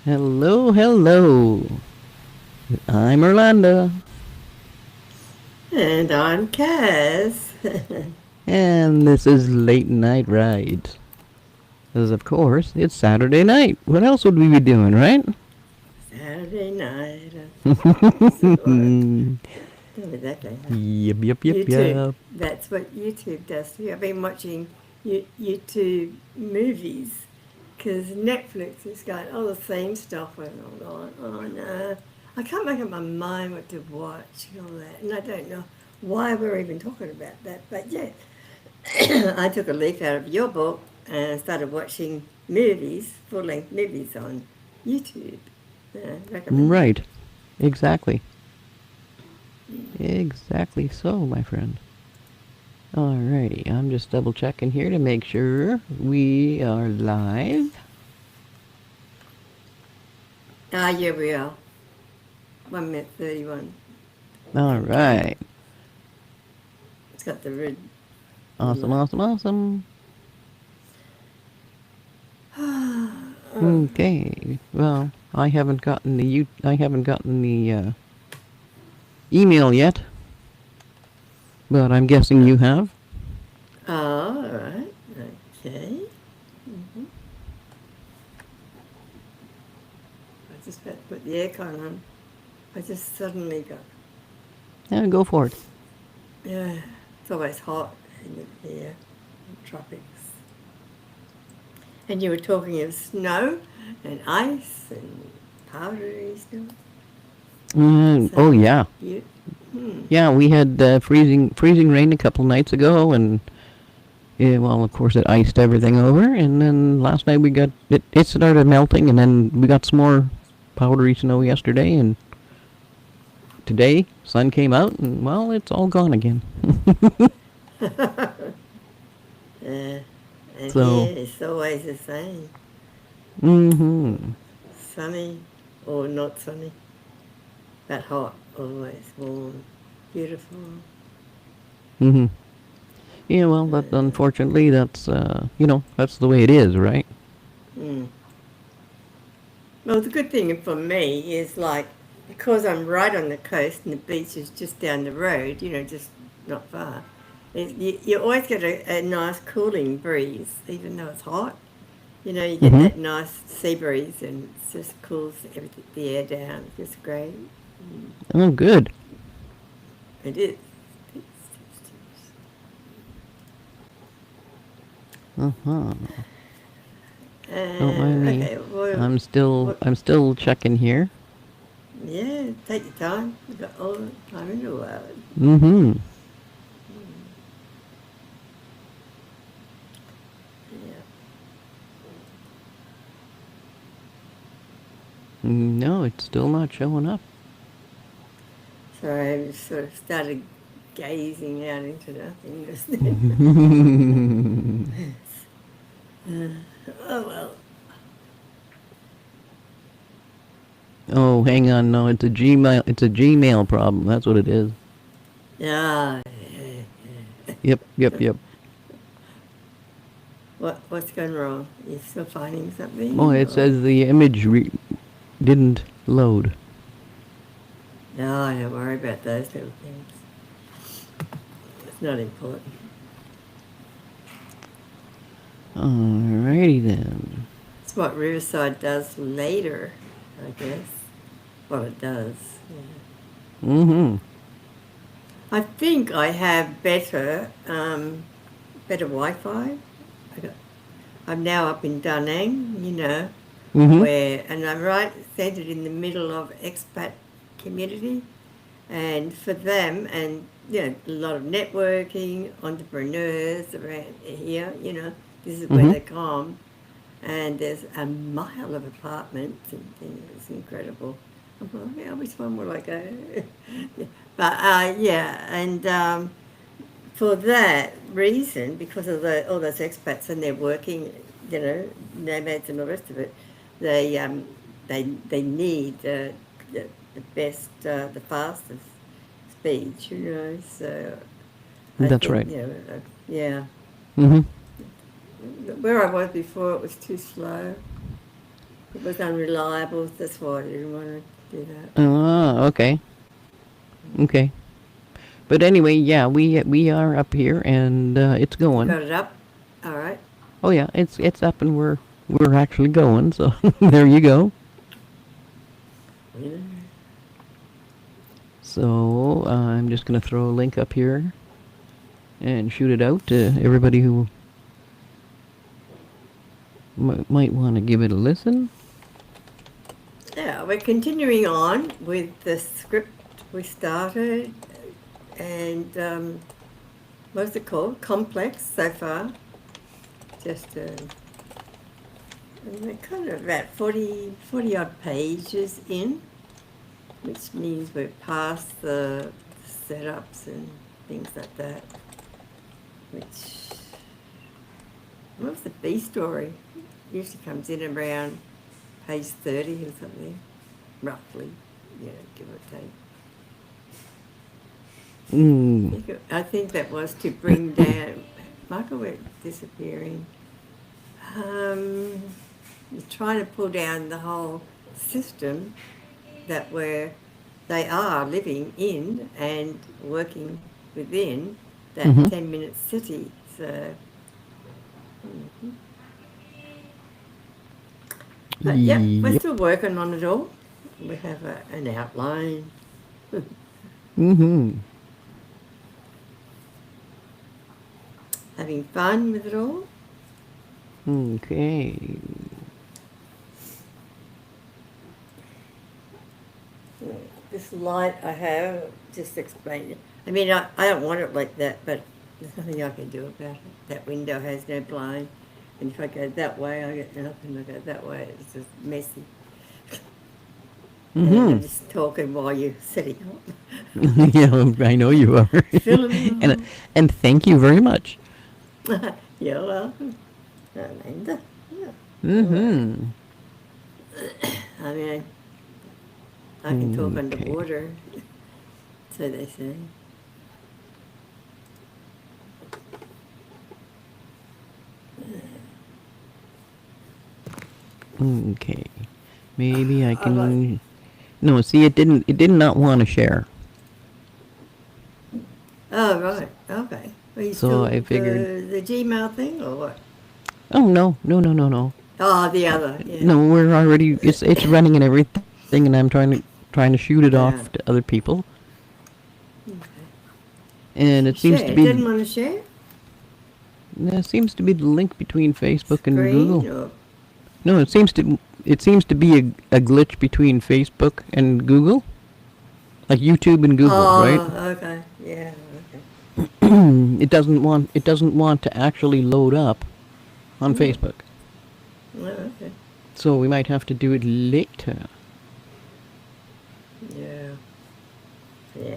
Hello, hello. I'm Orlando, And I'm Cass. and this is Late Night Rides. Because, of course, it's Saturday night. What else would we be doing, right? Saturday night. So, Yep, tell me that later. yep, yep, YouTube. yep. That's what YouTube does too. I've been watching YouTube movies because Netflix has got all the same stuff and all that. Oh no. I can't make up my mind what to watch and all that. And I don't know why we're even talking about that. But yeah, I took a leaf out of your book and started watching movies, full length movies on YouTube. Recommended. Right. Exactly. Exactly so, my friend. Alrighty, I'm just double checking here to make sure we are live. Ah, yeah, we are. 1 minute 31. Okay. Alright. It's got the red. Awesome, awesome, awesome. Oh, Okay. Well, I haven't gotten the email yet, but I'm guessing you have. all right. Okay. hmm I just had to put the aircon on. I just suddenly got, Yeah, go for it. yeah, it's always hot in the tropics. And you were talking of snow and ice and powdery snow. Oh So yeah, you, hmm. yeah. We had freezing rain a couple nights ago, and yeah, well, of course, it iced everything over. And then last night we got it. It started melting, and then we got some more powdery snow yesterday, and today sun came out, and well, it's all gone again. Yeah, and So, here it's always the same. mm-hmm, Sunny or not sunny, but hot, always warm, beautiful. mm-hmm. Yeah, well, that Uh, unfortunately, that's the way it is, right? mm. Well, the good thing for me is like because I'm right on the coast and the beach is just down the road, just not far. You always get a nice cooling breeze, even though it's hot. You get Mm-hmm. that nice sea breeze and it just cools everything, the air down. It's just great. Mm. Oh, good. It is. Uh-huh. Don't mind me. Okay, well, I'm still what, I'm still checking here. yeah, take your time. You've got all the time in the world. Mm-hmm. Yeah. No, it's still not showing up. So I just sort of started gazing out into nothing just then. Oh well. Oh, hang on. No, it's a Gmail. It's a Gmail problem. That's what it is. Yeah. Yep, yep, yep. What's going wrong? You still finding Oh, something it or? says the image didn't load. No, don't worry about those little things. It's not important. Alrighty then. It's what Riverside does later, I guess. Well, it does. Yeah. Mm-hmm. I think I have better Wi-Fi. I got, I'm now up in Dunang, Mm-hmm. and I'm right centred in the middle of expat community, and for them, and a lot of networking, entrepreneurs around here. This is where Mm-hmm. they come, and there's a mile of apartments and things. It's incredible. I'm like, yeah, which one will I go? But yeah, and for that reason, because of all those expats and they're working, nomads and the rest of it, they they need the best, the fastest speed. So I That's think right. yeah, Mm-hmm. where I was before it was too slow. It was unreliable. That's why I didn't want to do that. Oh, okay. Okay. But anyway, yeah, we are up here and it's You going. got it up? All right. Oh yeah, it's up and we're actually going. So there you go. Yeah. So I'm just gonna throw a link up here and shoot it out to everybody who might want to give it a listen. Yeah, we're continuing on with the script we started, and what's it called? Complex so far. Just and we're kind of about 40 odd pages in, which means we're past the setups and things like that. Which, what was the B story? Usually comes in around page 30 or something, roughly, give or take. Mm. I think that was to bring down, Michael went disappearing. You're trying to pull down the whole system that they are living in and working within that Mm-hmm. 10-minute city. So, but yeah, we're Yep. still working on it all. We have an outline. Mm-hmm. Having fun with it all. Okay. This light I have, just explain it. I mean, I don't want it like that, but there's nothing I can do about it. That window has no blind, and if I go that way, I get nothing. I go that way, it's just messy. And Mm-hmm. I'm just talking while you're setting Yeah, I know you are. up. Film. and thank you very much. You're welcome. Amanda. Yeah. Mm-hmm. I mean, I can talk Okay. underwater, so they say. Okay. Maybe I I like. can. No, see, it didn't. It did not want to share. Oh right. Okay. Are you So still I figured. the Gmail thing or what? Oh no, no, no, no, no. Oh, the other. Yeah. No, we're already. It's running and everything, and I'm trying to shoot it Yeah. off to other people. Okay. And it seems to Share. be. Didn't want to share. There seems to be the link between Facebook and Screen Google. or. No, it seems to. It seems to be a glitch between Facebook and Google, like YouTube and Google, right? Oh, okay. Yeah. It doesn't want to actually load up on Okay. Facebook. Oh, okay. So we might have to do it later. Yeah. Yeah.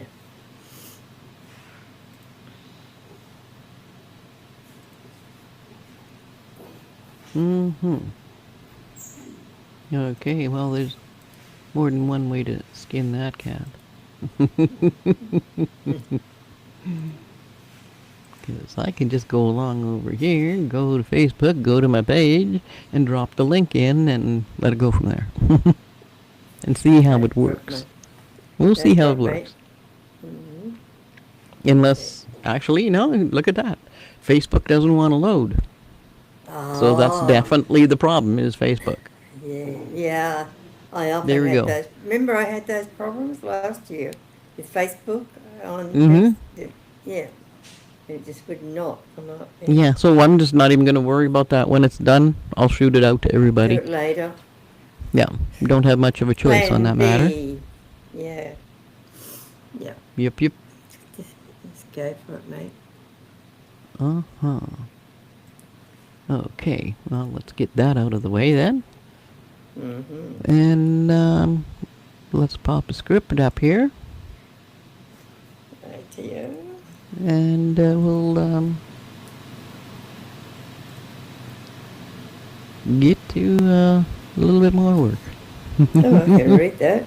Mm-hmm. Okay, well, there's more than one way to skin that cat. Because I can just go along over here, go to Facebook, go to my page, and drop the link in and let it go from there. And see how it works. We'll see how it works. Mm-hmm. Unless, actually, no, look at that. Facebook doesn't want to load. So that's Oh. definitely the problem, is Facebook. Yeah. Yeah. I often There we had go. those. Remember, I had those problems last year with Facebook on. Mm-hmm. Yeah. It just would not come up. Yeah, so I'm just not even going to worry about that. When it's done, I'll shoot it out to Do everybody. it later. Yeah, don't have much of a choice on that Plan matter. B. Yeah. Yeah. Yep, yep. Let's go for it, mate. Uh-huh. Okay, well, let's get that out of the way then. Mm-hmm. And let's pop a script up here. Right to you. And we'll get to a little bit more work. Oh, I can read that.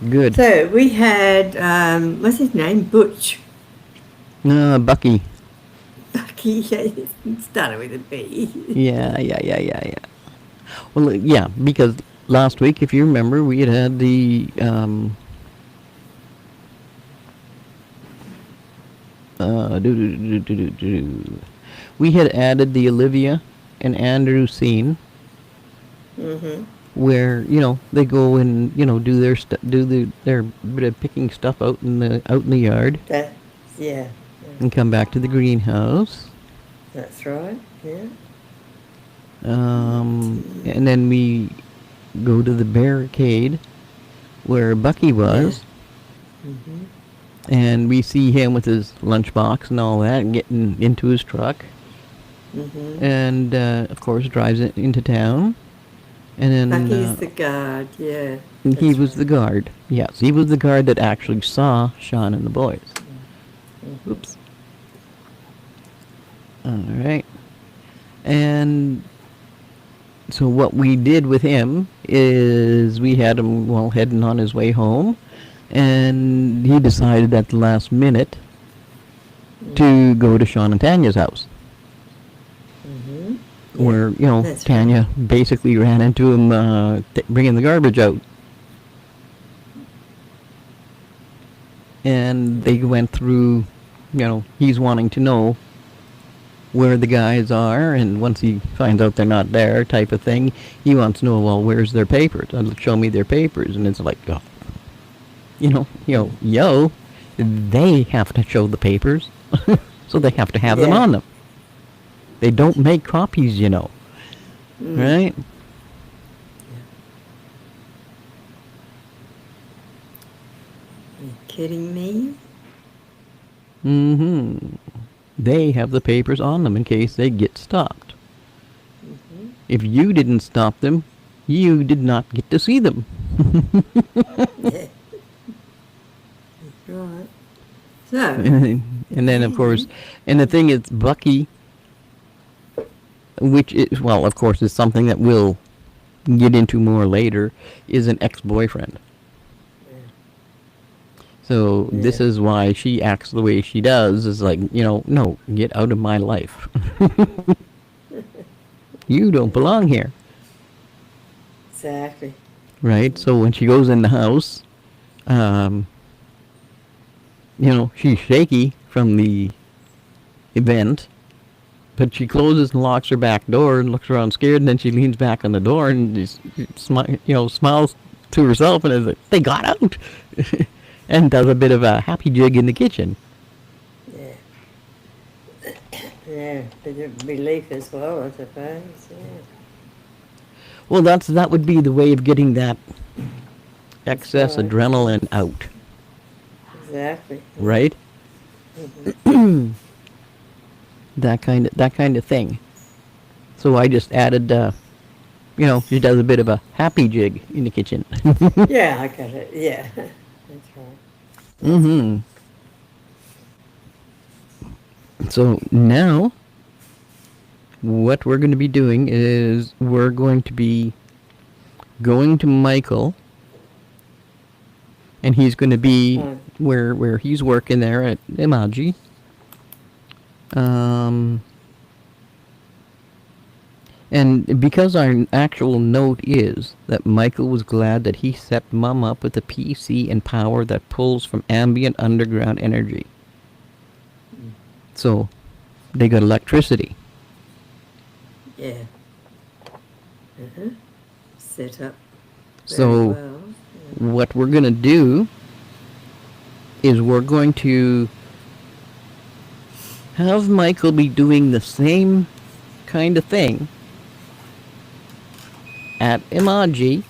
Good. So we had, what's his name? Butch. Bucky. Bucky, yeah, it started with a B. Yeah. Well, yeah, because last week, if you remember, we had the we had added the Olivia and Andrew scene Mm-hmm. where they go and do their their bit of picking stuff out in the yard That, yeah, yeah, and come back to the greenhouse. that's right. Yeah. And then we go to the barricade where Bucky Yeah. was, Mm-hmm. and we see him with his lunchbox and all that, getting into his truck, Mm-hmm. and of course drives it into town. And then Bucky's the guard. Yeah, he that's was right. the guard. Yes, he was the guard that actually saw Sean and the boys. Mm-hmm. Oops. All right. And so what we did with him is we had him heading on his way home, and he decided at the last minute to go to Sean and Tanya's house, Mm-hmm. Yeah, where that's right. Tanya basically ran into him bringing the garbage out, and they went through. He's wanting to know where the guys are, and once he finds out they're not there, type of thing, he wants to know, well, where's their papers? Show me their papers, and it's like, oh, they have to show the papers, so they have to have them Yeah. on them. They don't make copies, Mm. right? Are you kidding me? Mm-hmm. They have the papers on them in case they get stopped. Mm-hmm. If you didn't stop them, you did not get to see them. Yeah. Right. So, And then, of course, and the thing is, Bucky, which is, well, of course, is something that we'll get into more later, is an ex-boyfriend. So this yeah, is why she acts the way she does, is like, no, get out of my life. You don't belong here. exactly. Right? So when she goes in the house, um, she's shaky from the event, but she closes and locks her back door and looks around scared, and then she leans back on the door and just smiles to herself and is like, they got out. And does a bit of a happy jig in the kitchen. Yeah. Yeah, bit of relief as well, I suppose. Yeah. Well, that would be the way of getting that That's excess right. adrenaline out, Exactly. Yeah. right? Mm-hmm. That kind of thing. So I just added, she does a bit of a happy jig in the kitchen. Yeah, I got it. Yeah. That's right. Mm-hmm. So now, what we're going to be doing is we're going to be going to Michael, and he's going to be Fine. where he's working there at Imaji. And because our actual note is that Michael was glad that he set Mum up with a PC and power that pulls from ambient underground energy. So they got electricity. Yeah. Uh-huh. Set up very So well. what we're going to do is we're going to have Michael be doing the same kind of thing at Imaji,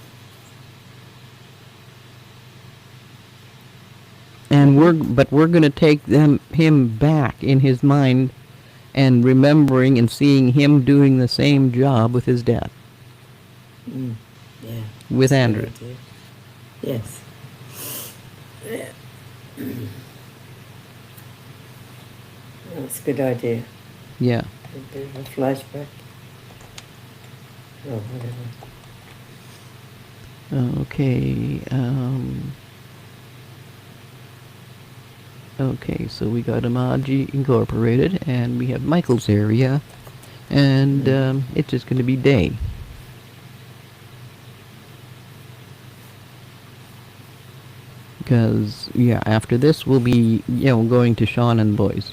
and we're going to take him back in his mind and remembering and seeing him doing the same job with his dad, Mm. Yeah. with That's a Andrew. good idea. Yes. Yeah. That's a good idea. Yeah. A bit of a flashback. Or whatever. Okay. Okay, so we got Imaji Incorporated, and we have Michael's area, and it's just going to be day. Because, yeah, after this we'll be, going to Sean and the boys.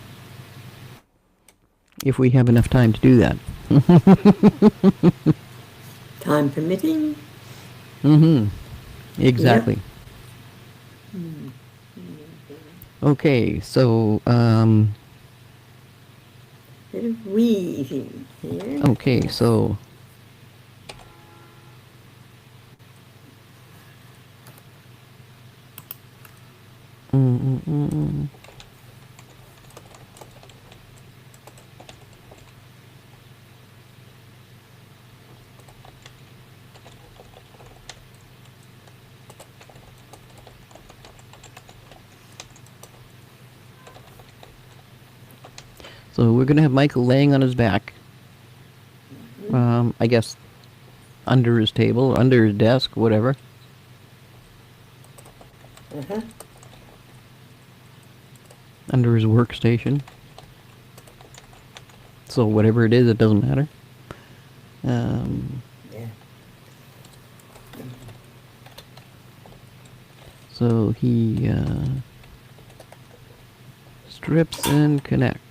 If we have enough time to do that. Time permitting. Mm-hmm. Yep. Exactly. Okay, so, Bit of weaving here. okay, so, mm. So we're gonna have Michael laying on his back. I guess under his table, under his desk, whatever. Uh-huh. Under his workstation. So whatever it is, it doesn't matter. Yeah. So he strips and connects.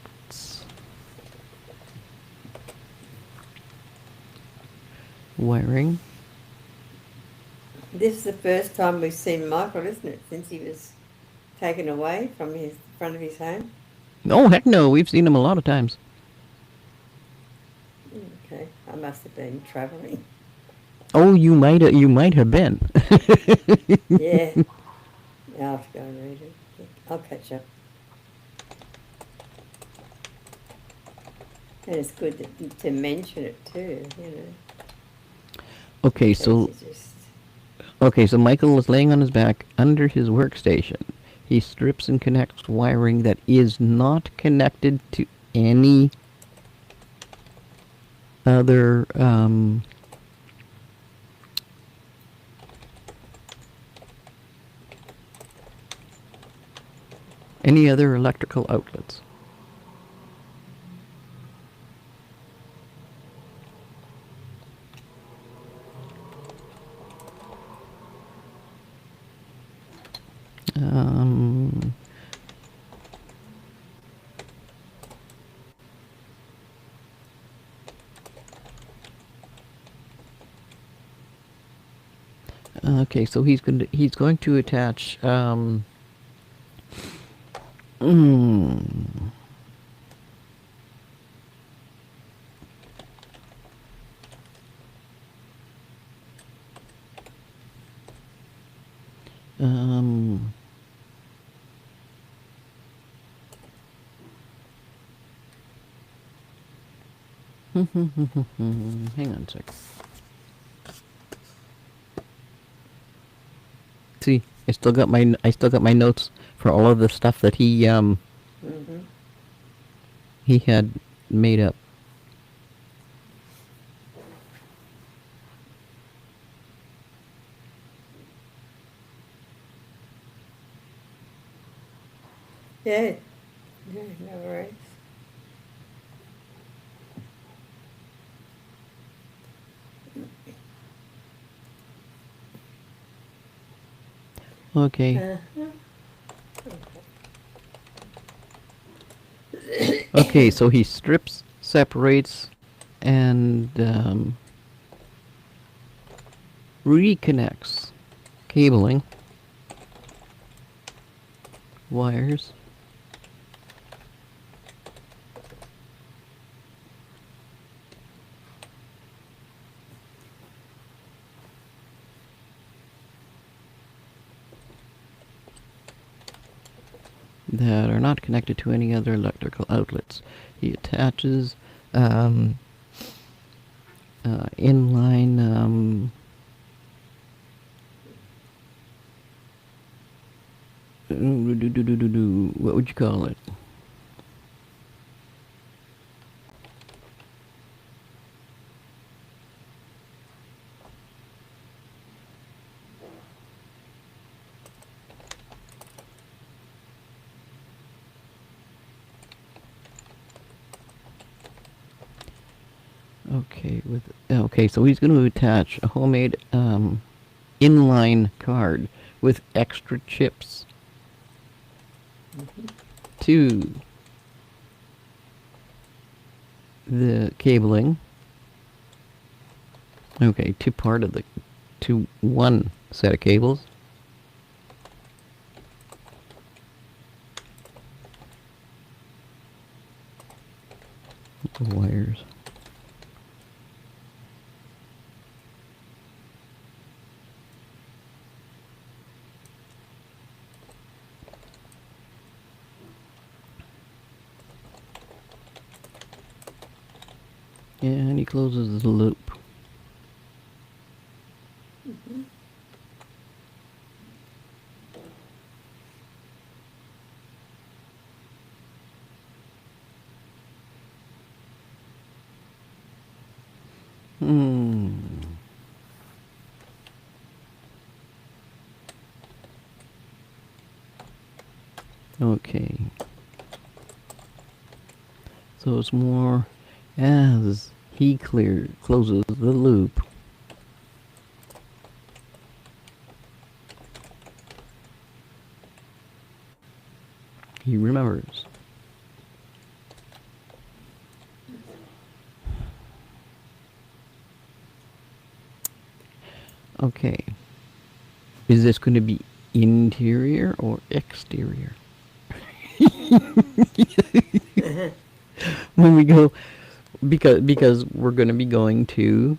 Wiring. This is the first time we've seen Michael, isn't it? Since he was taken away from his front of his home. Oh heck no, we've seen him a lot of times. Okay, I must have been travelling. Oh, you might have been. Yeah. I'll have to go and read it. I'll catch up. And it's good to mention it too, you know. Okay, So so you just, okay, so Michael is laying on his back under his workstation. He strips and connects wiring that is not connected to any other electrical outlets. Um, okay, so he's going to attach mm, um hang on a sec. See, I still got my notes for all of the stuff that mm-hmm. he had made up. Yeah. Yeah, no worries. Okay. Uh-huh. Okay, so he strips, separates, and reconnects cabling, wires. That are not connected to any other electrical outlets. He attaches inline what would you call it? Okay, so he's going to attach a homemade inline card with extra chips. 2, the cabling. Okay, to one set of cables. Wires. And he closes the loop. Hmm. Okay. So it's more as he closes the loop. He remembers. Okay. Is this going to be interior or exterior? When we go, because we're going to be going to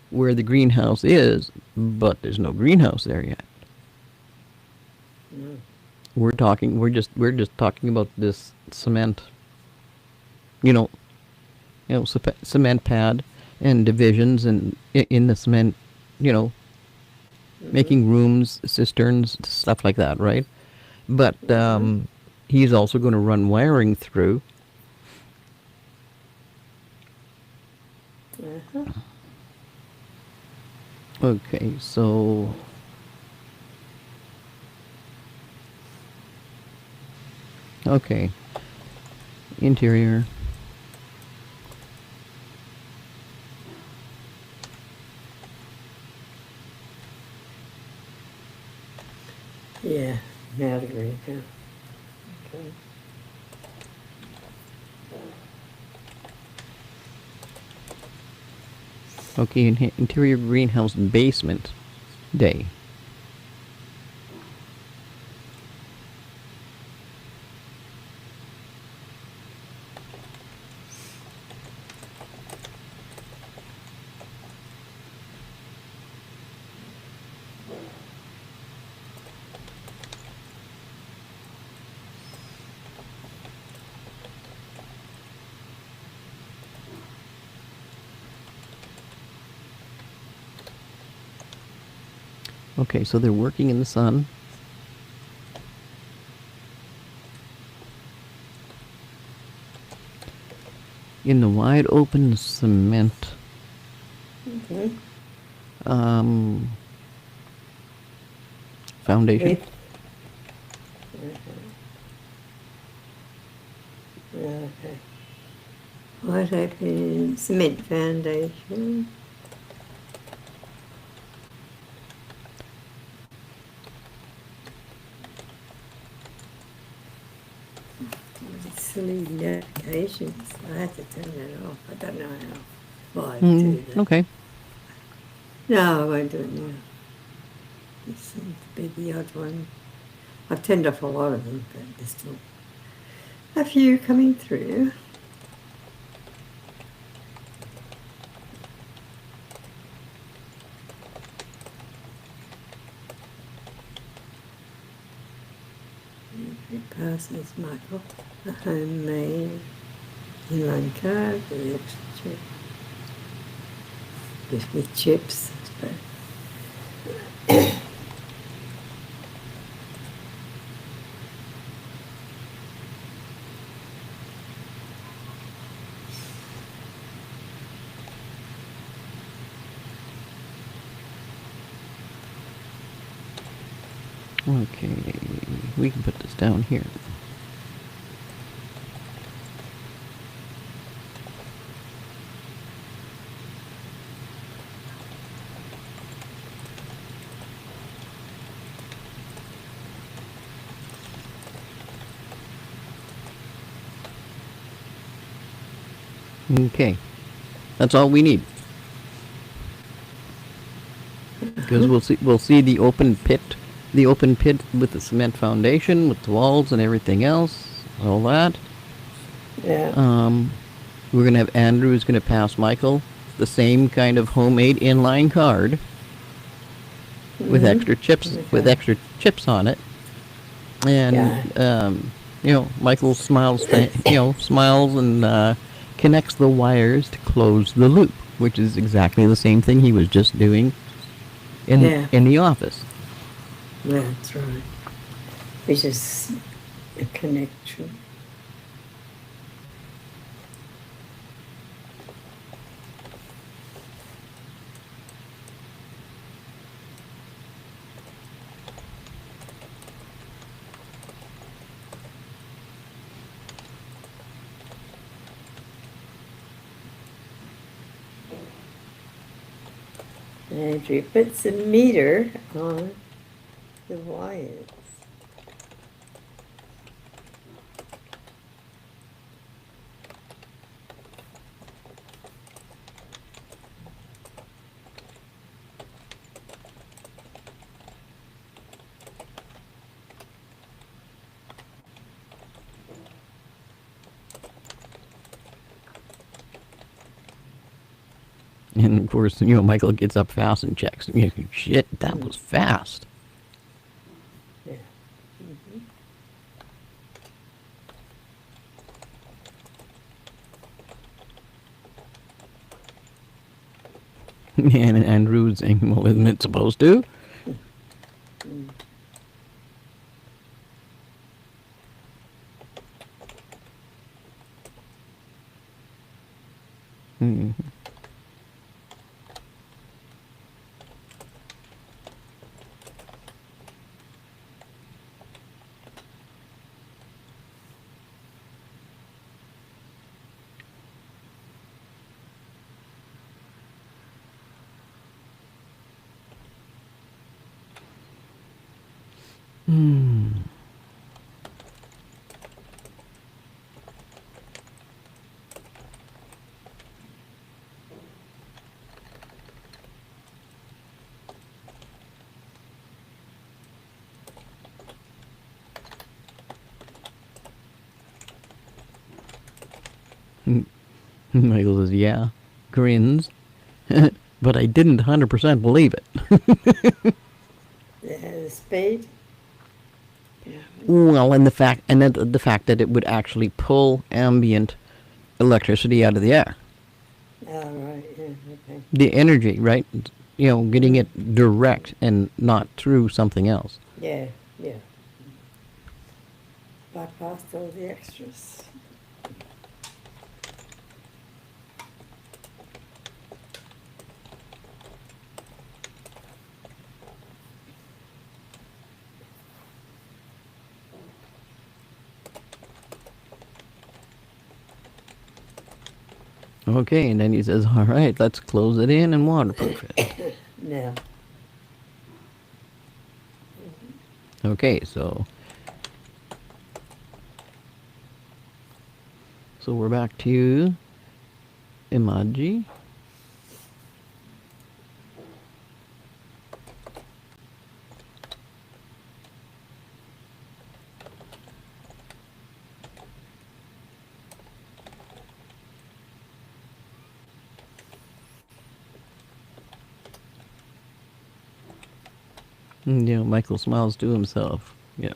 where the greenhouse is, but there's no greenhouse there yet. Mm. We're just talking about this cement, you know, cement pad and divisions and in the cement, you know, making rooms, cisterns, stuff like that, right? But he's also going to run wiring through. Okay, so okay, interior. Yeah, now I agree. Yeah. Okay. Okay, interior greenhouse basement day. Okay, so they're working in the sun. In the wide open cement. Mm-hmm. Foundation. Okay. What open cement foundation? Silly notifications. I have to turn that off. I don't know how. Well, I do that. Okay. No, I won't do it now. This seems to be the odd one. I've turned off a lot of them, but there's still a few coming through. It passes Michael, a homemade inline card with extra chip. Just with chips, I suppose. Okay, we can put this down here. Okay, that's all we need. Because we'll see the open pit with the cement foundation, with the walls and everything else, all that. Yeah. Um, we're gonna have Andrew is gonna pass Michael the same kind of homemade inline card with Mm-hmm. extra chips on it, and Yeah. Michael smiles and connects the wires to close the loop, which is exactly the same thing he was just doing in Yeah. in the office. That's right. It's just a connection. Andrew puts a meter on the wires. And of course, Michael gets up fast and checks. Shit, that was fast. Yeah. Mm-hmm. And Andrew's saying, well, isn't it supposed to? Mm. Hmm. Hmm. Michael says, yeah. Grins. But I didn't 100% believe it. Yeah, the speed. Mm-hmm. Well, and the fact that it would actually pull ambient electricity out of the air. Oh, right. Yeah. Okay. The energy, right? Getting Mm. it direct and not through something else. Yeah. Yeah. Bypassed all the extras. Okay, and then he says, all right, let's close it in and waterproof it. Now. Okay, so we're back to Imaji. Michael smiles to himself. Yeah.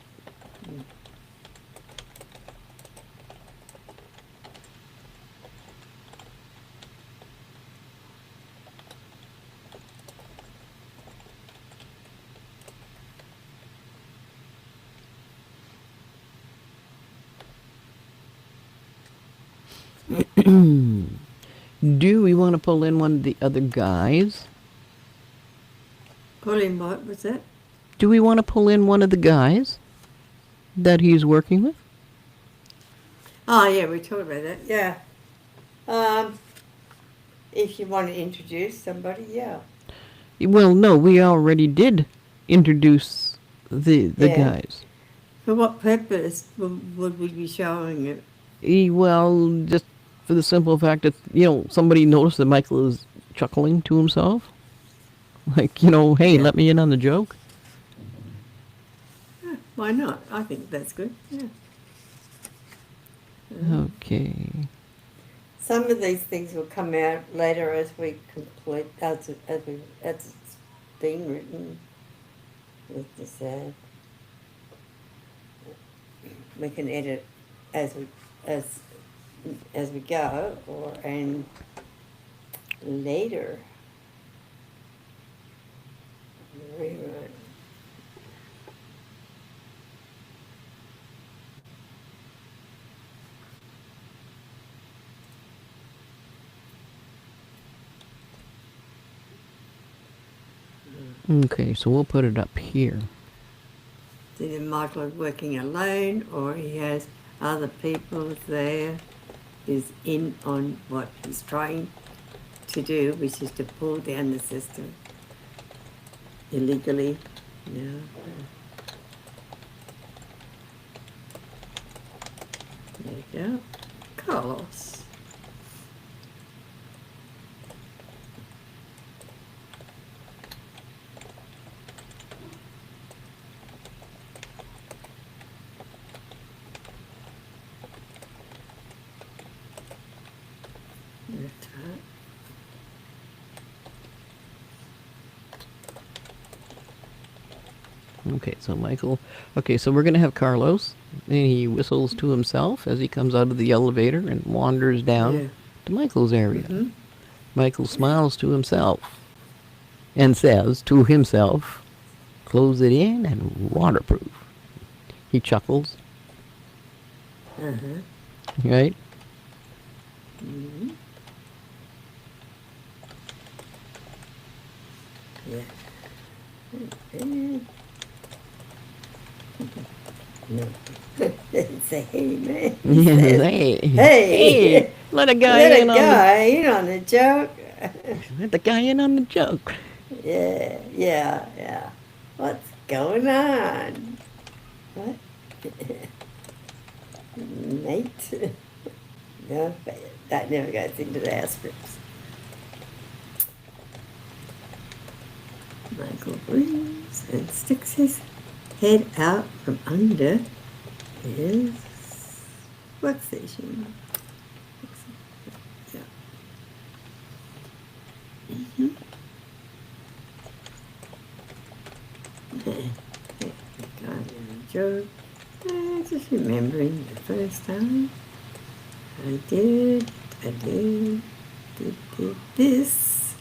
Do we want to pull in one of the other guys? Pulling what was that? Do we want to pull in one of the guys that he's working with? Oh, yeah, we talked about that. Yeah. Um, if you want to introduce somebody, yeah. Well, no, we already did introduce the Yeah. guys. For what purpose would we be showing it? Well, just for the simple fact that, somebody noticed that Michael is chuckling to himself. Like, hey, Yeah. let me in on the joke. Yeah, why not? I think that's good. Yeah. Okay. Some of these things will come out later as we complete, as it's being written. With this, we can edit as we as as we go, or and later rewrite. Okay, so we'll put it up here. Either Michael is working alone, or he has other people there. Is in on what he's trying to do, which is to pull down the system illegally. Yeah. There you go. Carlos. That's right. Okay, so Michael. Okay, so we're gonna have Carlos, and he whistles to himself as he comes out of the elevator and wanders down Yeah. to Michael's area. Mm-hmm. Michael smiles to himself and says to himself, "Close it in and waterproof." He chuckles, Uh-huh. right? Mm-hmm. Yeah. And no. Say, hey, man. He Yeah, says, hey, hey, let a guy let in a on the guy in on the joke. let the guy in on the joke. Yeah, yeah, yeah. What's going on? What? Mate? No, that never goes into our scripts. Michael breathes and sticks his head out from under his workstation. Yeah. Mm-hmm. Got a joke. Just remembering the first time I did this.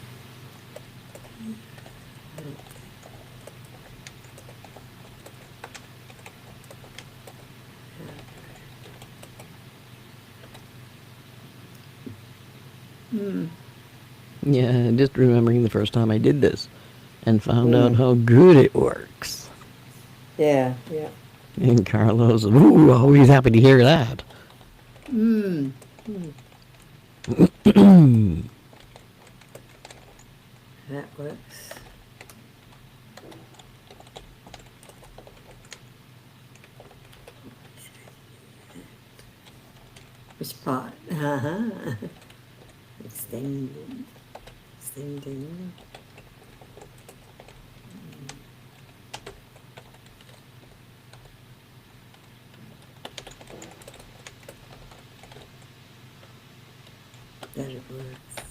Hmm. Yeah, just remembering the first time I did this and found out Hmm. how good it works. Yeah, yeah. And Carlos, ooh, always happy to hear that. Hmm. Hmm. That works. Which part? Uh-huh. Extending. Extending. That it works.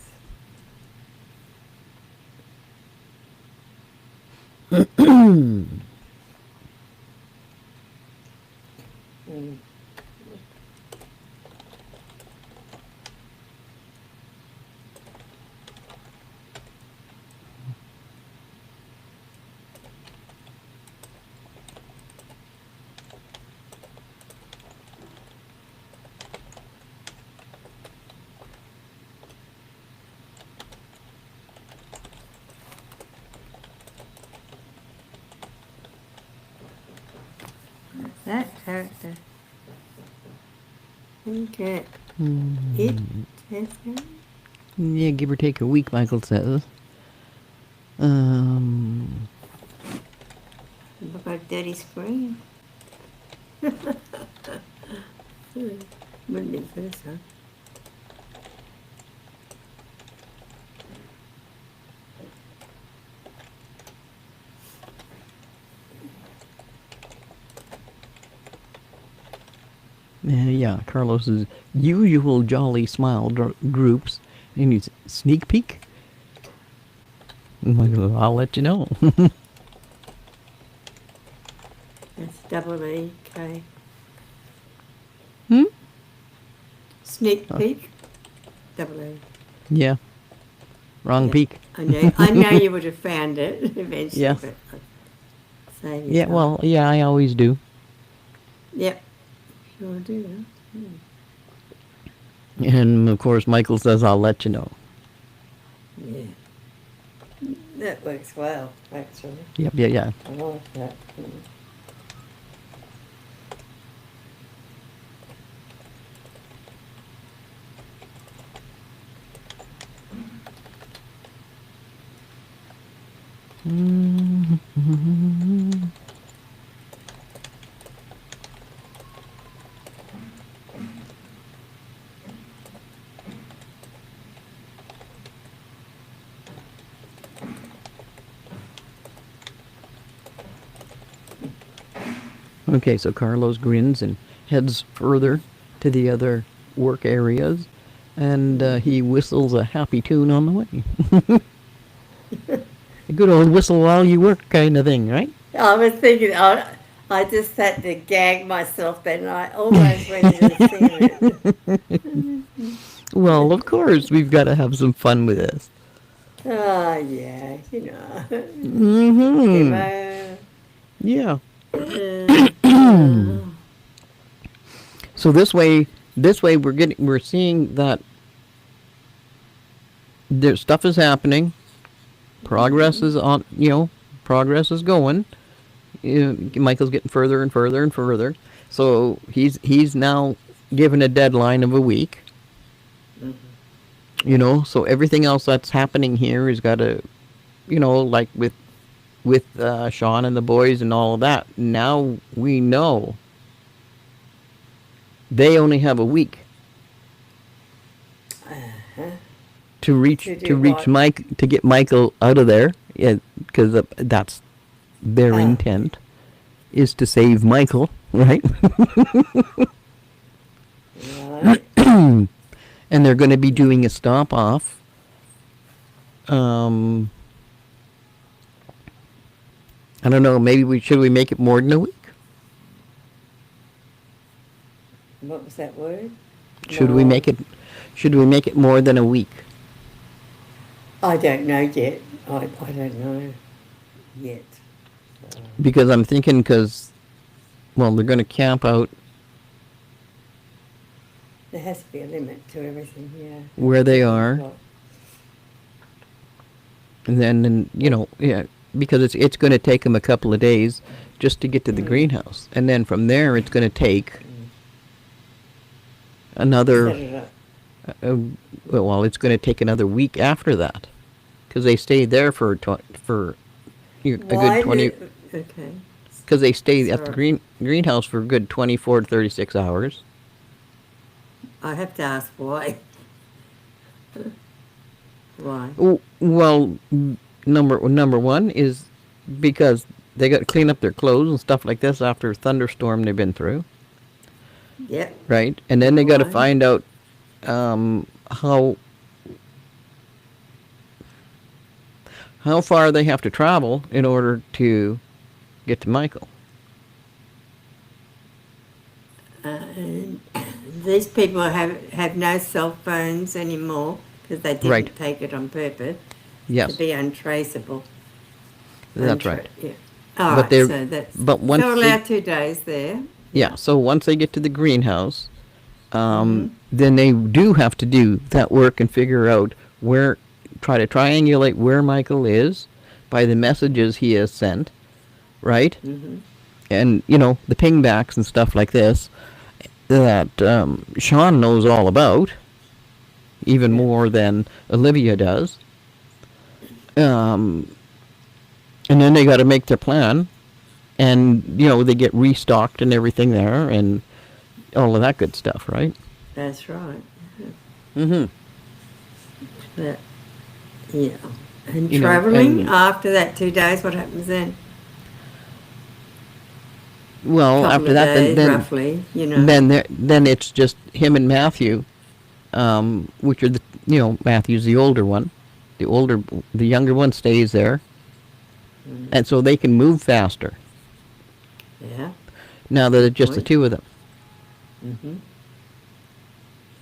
Mm. That character. Okay. It has gone. Yeah, give or take a week, Michael says. Um, What about Daddy Scream? Wouldn't be first, huh? Yeah, Carlos's usual jolly smile groups, and he's sneak peek. I'm like, "Well, I'll let you know." That's double E, K. Hmm? Sneak Uh, peek, double E. yeah, wrong Yep. peak. I know you would have found it eventually, Yeah. but save your Yeah, time. well, yeah, I always do. Yep, sure do. And of course, Michael says, "I'll let you know." Yeah, that works well, actually. Yep, yeah, yeah. I like that. Okay, so Carlos grins and heads further to the other work areas, and he whistles a happy tune on the way. A good old whistle while you work kind of thing, right? I was thinking, I just had to gag myself then. I almost went into singing it. Well, of course, we've got to have some fun with this. Oh, yeah, you know. Mm-hmm. Demo. Yeah. Oh. So this way we're seeing that there stuff is happening, progress is on, progress is going. Michael's getting further and further and further. So he's now given a deadline of a week. So everything else that's happening here has got to, like with Sean and the boys and all of that. Now we know they only have a week to reach To do what? Mike, to get Michael out of there, because that's their Oh, intent is to save Michael, right? right. And they're going to be doing a stop off. I don't know. Maybe should we make it more than a week? What was that word? Should we make it? Should we make it more than a week? I don't know yet. I don't know yet. So. Because I'm thinking, well, they're going to camp out There has to be a limit to everything, yeah. where they are, and then yeah, because it's going to take them a couple of days just to get to the greenhouse, and then from there it's going to take another. Well, it's going to take another week after that, because they stay there for a good 20. Okay. Because they stay at the Sorry. greenhouse for a good 24 to 36 hours. I have to ask why. Why? Well, number one is because they got to clean up their clothes and stuff like this after a thunderstorm they've been through, Yep. right? And then they got to Why? find out how far they have to travel in order to get to Michael. These people have no cell phones anymore because they didn't Right. take it on purpose to Yes, be untraceable. that's right. Yeah. All But right, they're so that's but once so they allow 2 days there. yeah, so once they get to the greenhouse, Mm-hmm. then they do have to do that work and figure out try to triangulate where Michael is by the messages he has sent, right? Mm-hmm. And, the pingbacks and stuff like this that Sean knows all about, even more than Olivia does. And then they got to make their plan, and, they get restocked and everything there, and all of that good stuff, right? That's right. Mm-hmm. But, yeah. And You know, travelling and after that 2 days, what happens then? Well, couple after of that, days, roughly, you know. then it's just him and Matthew, which are Matthew's the older one, the younger one stays there, and so they can move faster Yeah, now that it's just the point. two of them. Mm-hmm.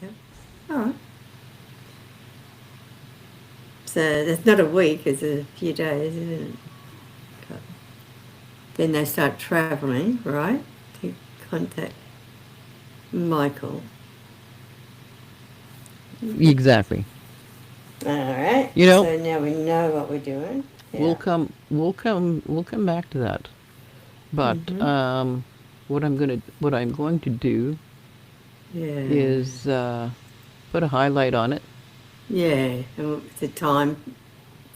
Yep. All right. So it's not a week, it's a few days, isn't it? But then they start travelling, right, to contact Michael. Exactly. All right. You know, So now we know what we're doing. we'll Yeah. come back to that. But Mm-hmm. what I'm going to do Yeah. is put a highlight on it. Yeah. And it's a time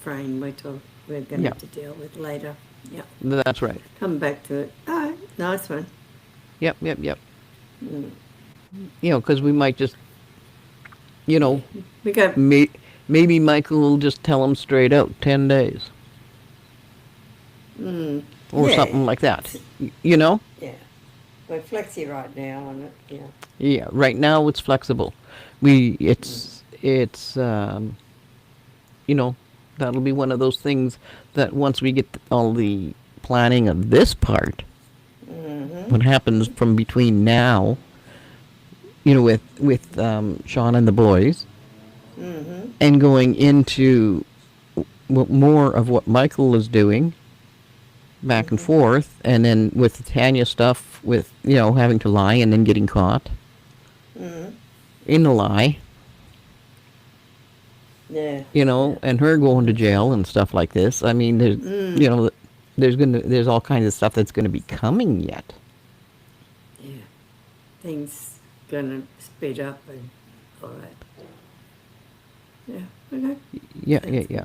frame we're going to Yeah, have to deal with later. Yeah. that's right. Come back to it. All right. Nice one. Yep. Mm. Because we might just, you Yeah. know, We go. maybe Michael will just tell him straight out 10 days Mm, or yeah. something like that. You know? Yeah. We're flexy right now on it. Yeah. Yeah, right now it's flexible. It's that'll be one of those things that once we get all the planning of this part, Mm-hmm. what happens from between now, with Sean and the boys, Mm-hmm. and going into more of what Michael is doing, back and Mm-hmm. forth, and then with the Tanya stuff, with having to lie and then getting caught Mm-hmm. in the lie, Yeah. Yeah. and her going to jail and stuff like this. I mean, Mm. there's all kinds of stuff that's gonna be coming yet. Yeah. Things gonna speed up and all right. Yeah. Okay. Thanks. Yeah.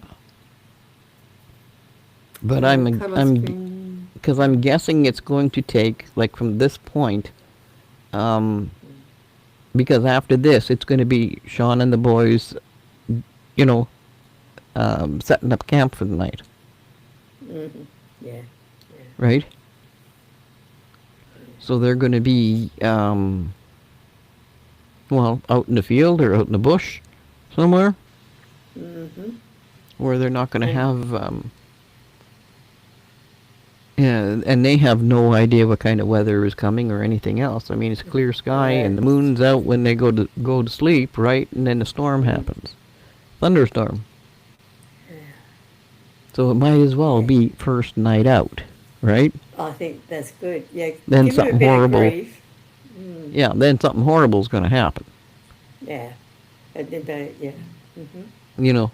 But I'm Colour I'm screen. because I'm guessing it's going to take, like, from this point, because after this it's going to be Sean and the boys, you know, setting up camp for the night, Mm-hmm. Yeah. Yeah. right? So they're going to be, well, out in the field or out in the bush somewhere Mm-hmm. where they're not going to And have, yeah, and they have no idea what kind of weather is coming or anything else. I mean, it's clear sky and the right. moon's out when they go to sleep, right? And then the storm Mm. happens, thunderstorm. Yeah. So it might as well Yeah. be first night out, right? I think that's good. Yeah. Then Give it a something bit of horrible, grief. Mm. yeah. Then something horrible is going to happen, Yeah. And then yeah. Mm-hmm. you know.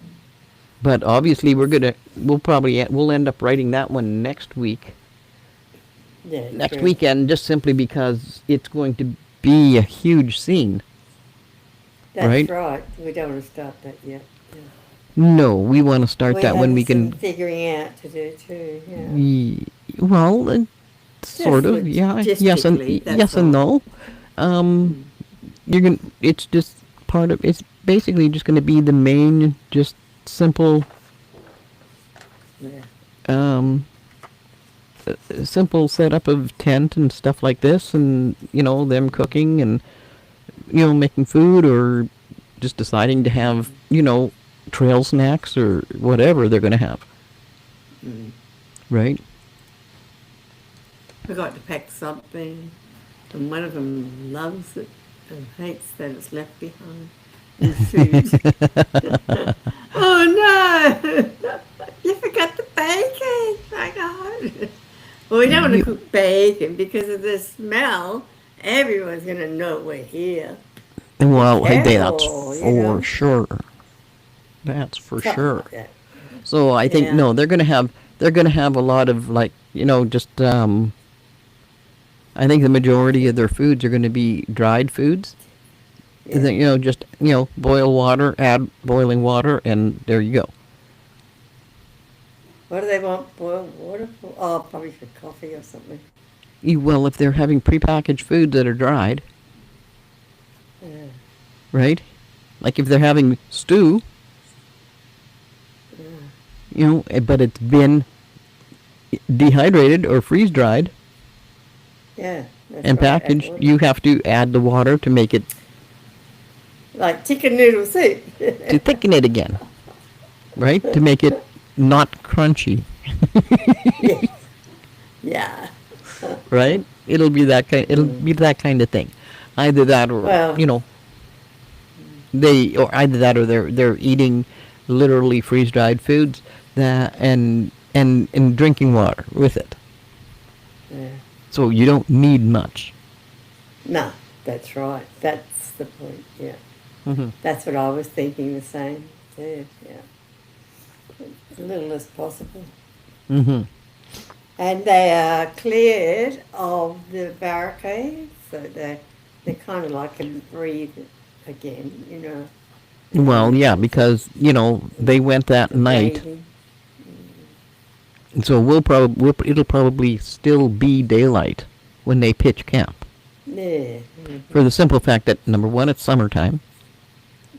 But obviously, we'll end up writing that one next week, Yeah. next True. weekend, just simply because it's going to be a huge scene, That's right? right. We don't want to start that yet. Yeah. No, we want to start We that when have we some can. figuring out to do too. Yeah. Well, sort Just of, yeah. logistically, that's Yes and all. no. Um, Mm. It's just part of. It's basically just going to be the main, just simple, Yeah. um, simple setup of tent and stuff like this, and them cooking and making food, or just deciding to have trail snacks or whatever they're going to have, Mm. right? Forgot to pack something, and one of them loves it and hates that it's left behind in food. Oh no! You forgot the bacon! My God! Well, we don't want to You, cook bacon because of the smell. Everyone's going to know we're here. Be well, hey, that's careful, you for know? sure. That's for Something sure. like that. So I think Yeah. no, they're gonna have a lot of, like, just I think the majority of their foods are gonna be dried foods. And Yeah. then, just boil water, add boiling water, and there you go. What do they want? Boiled water for? Oh, probably for coffee or something. Well, if they're having prepackaged foods that are dried, Yeah. right? Like if they're having stew, Yeah. but it's been dehydrated or freeze dried, Yeah, that's And right. Add packaged, water. you have to add the water to make it, Like chicken noodle soup. to thicken it again, right? To make it not crunchy, Yes. Yeah. right? It'll be that kind of thing. Either that or, Well, either that or they're eating literally freeze dried foods that and drinking water with it. yeah. So you don't need much. No, that's right. That's the point. Yeah. Hmm. That's what I was thinking the same too. Yeah. As little as possible. Hmm. And they are cleared of the barricades, so they kind of like can breathe again, Well, and yeah, because they went that the night, breathing. so it'll probably still be daylight when they pitch camp. Yeah. For the simple fact that number one, it's summertime,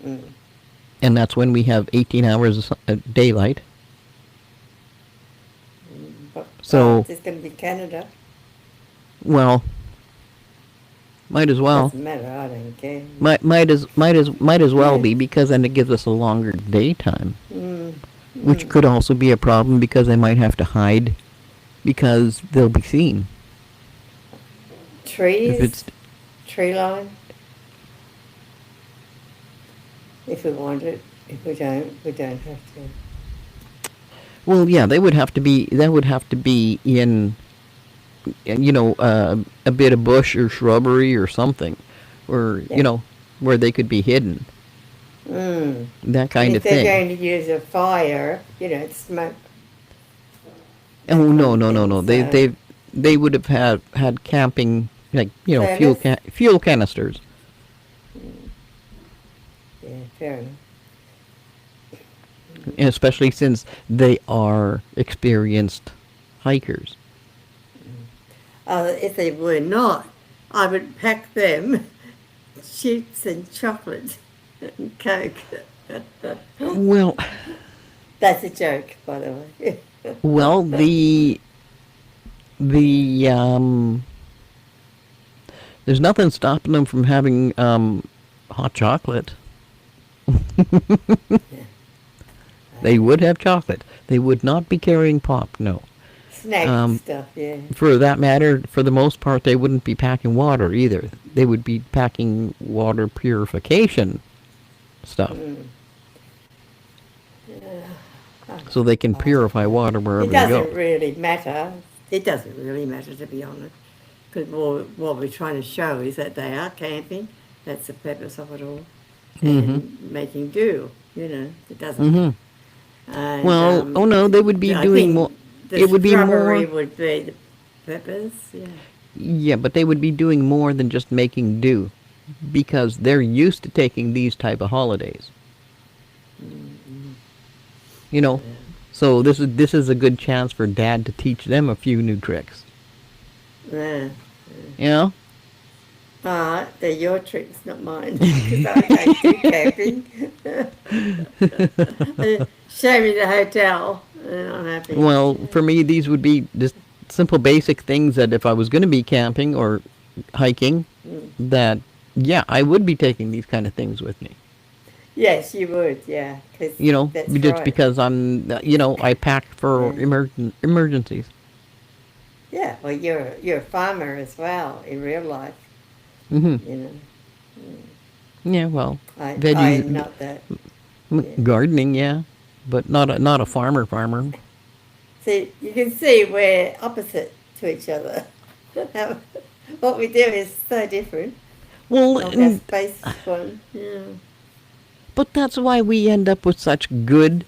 Mm. and that's when we have 18 hours of daylight. So, But it's going to be Canada. well, might as well. Doesn't matter. I don't care. Might as well Yeah. be, because then it gives us a longer daytime, Mm. which could also be a problem because they might have to hide because they'll be seen if Trees, it's. tree line. If we want it. If we don't have to. Well, yeah, they would have to be. That would have to be in, a bit of bush or shrubbery or something, or Yeah. where they could be hidden. Mm. That kind If of they're thing. going to use a fire, smoke. Oh, That no, kind of no, no, thing. no. So They would have had camping, like service. fuel canisters. Yeah, fair enough. And especially since they are experienced hikers. If they were not, I would pack them chips and chocolate and Coke. Well, That's a joke, by the way. well, the there's nothing stopping them from having hot chocolate. They would have chocolate. They would not be carrying pop. No. Snack stuff, yeah. For that matter, for the most part, they wouldn't be packing water either. They would be packing water purification stuff, Mm. so they can purify water It wherever they doesn't go. really matter. It doesn't really matter, to be honest. Because what we're trying to show is that they are camping. That's the purpose of it all. And making do, It doesn't. Hmm. And, Well, oh no, they would be I doing think more. the It would be shrubbery more. would be the purpose, yeah. Yeah, but they would be doing more than just making do, because they're used to taking these type of holidays. You know, so this is a good chance for Dad to teach them a few new tricks. Yeah. You know. They're your tricks, not mine. Because I don't do camping. Show me the hotel, and I'm happy. Well, for me, these would be just simple, basic things that if I was going to be camping or hiking, that yeah, I would be taking these kind of things with me. Yes, you would, yeah. 'Cause that's Just right. because I pack for emergencies. Yeah, well, you're a farmer as well in real life, Hmm. you know. Yeah, well, I'm veggies, not that. gardening, yeah, but not a farmer. See, you can see we're opposite to each other. What we do is so different. Well, Not that space one. Yeah. but that's why we end up with such good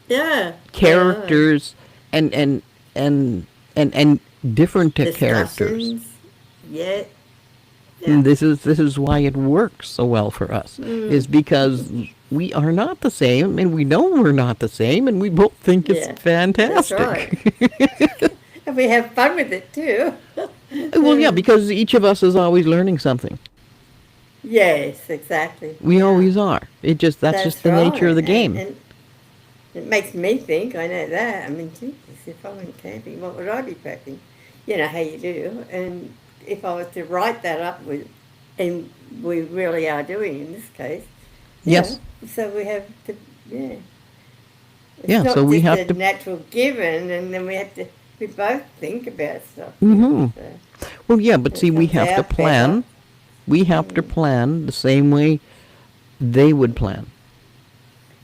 Yeah. characters and different characters. Discussions. Yeah. And this is why it works so well for us, is because we are not the same, and we know we're not the same, and we both think it's Yeah. fantastic. That's right. And we have fun with it too. Well, yeah, because each of us is always learning something. Yes, exactly. We Yeah. always are. That's just the nature of the right. game. And it makes me think, I know that. I mean, geez, if I went camping, what would I be packing? You know how you do. And if I was to write that up with, and we really are doing in this case, Yes. so we have to, yeah. It's Yeah, so not we just have a to. natural given, and then we both think about stuff, Hmm. so Well, yeah, but see, it we comes have to out better. plan. We have to plan the same way they would plan.